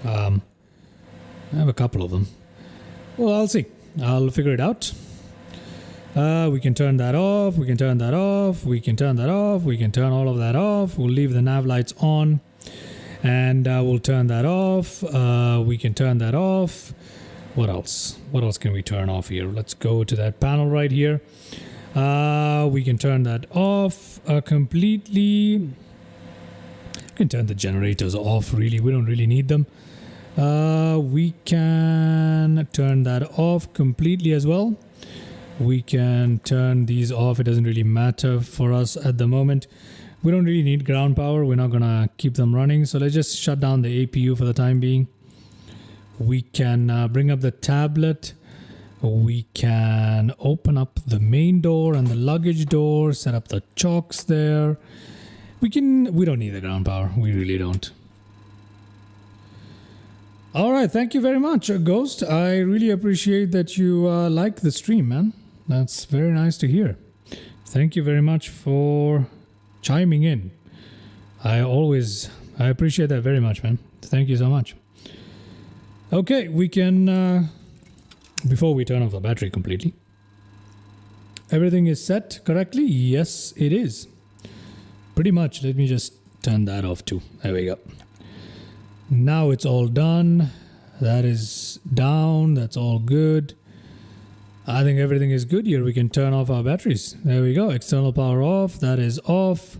I have a couple of them. Well, I'll see. I'll figure it out. We can turn that off. We can turn that off. We can turn that off. We can turn all of that off. We'll leave the nav lights on. And we'll turn that off. We can turn that off. What else? What else can we turn off here? Let's go to that panel right here. We can turn that off completely. We can turn the generators off, really. We don't really need them. We can turn that off completely as well. We can turn these off. It doesn't really matter for us at the moment. We don't really need ground power. We're not going to keep them running. So let's just shut down the APU for the time being. We can bring up the tablet. We can open up the main door and the luggage door, set up the chocks there. We don't need the ground power. We really don't. All right, thank you very much, Ghost. I really appreciate that you like the stream, man. That's very nice to hear. Thank you very much for chiming in. I appreciate that very much, man. Thank you so much. Okay, we can, before we turn off the battery completely. Everything is set correctly? Yes, it is. Pretty much. Let me just turn that off too. There we go. Now it's all done. That is down. That's all good. I think everything is good here. We can turn off our batteries. There we go. External power off. That is off.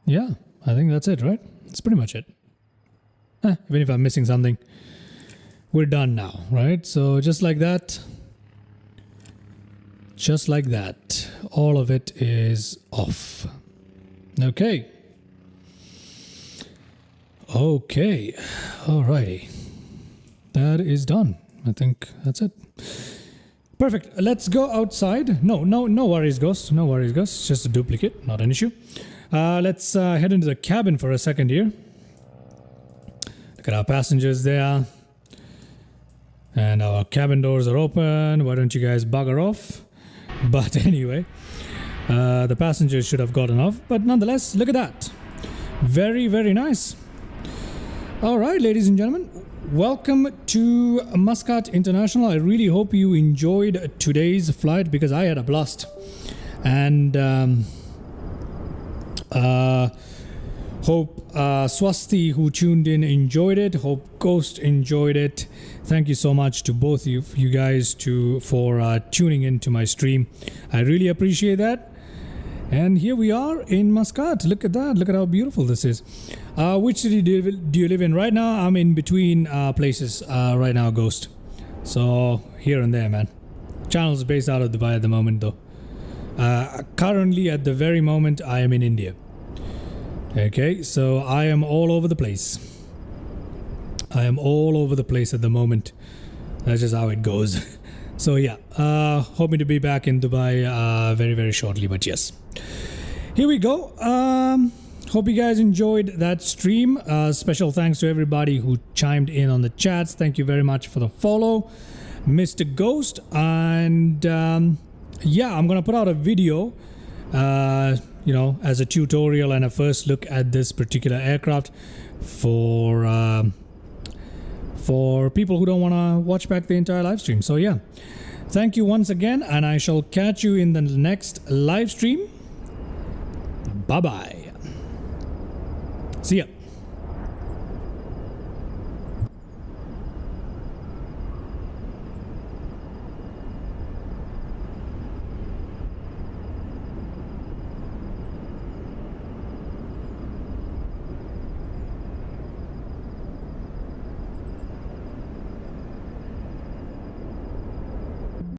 Yeah, I think that's it, right? That's pretty much it. Even if I'm missing something, we're done now, right? So just like that. Just like that. All of it is off. Okay. Okay, alrighty. That is done. I think that's it. Perfect. Let's go outside. No worries, Ghost. No worries, Ghost. It's just a duplicate, not an issue. Let's head into the cabin for a second here. Look at our passengers there. And our cabin doors are open. Why don't you guys bugger off? But anyway, the passengers should have gotten off. But nonetheless, look at that. Very, very nice. All right, ladies and gentlemen, welcome to Muscat International. I really hope you enjoyed today's flight because I had a blast. And hope Swasti, who tuned in, enjoyed it. Hope Ghost enjoyed it. Thank you so much to both of you guys for tuning into my stream. I really appreciate that. And here we are in Muscat. Look at that. Look at how beautiful this is. Which city do you live in? Right now, I'm in between places right now, Ghost. So, here and there, man. Channel's based out of Dubai at the moment, though. Currently, at the very moment, I am in India. Okay, so I am all over the place. I am all over the place at the moment. That's just how it goes. So yeah, hoping to be back in Dubai very, very shortly, but yes. Here we go. Hope you guys enjoyed that stream. Special thanks to everybody who chimed in on the chats. Thank you very much for the follow, Mr. Ghost. And yeah, I'm gonna put out a video, you know, as a tutorial and a first look at this particular aircraft for people who don't want to watch back the entire live stream. So yeah, thank you once again, and I shall catch you in the next live stream. Bye bye. See ya.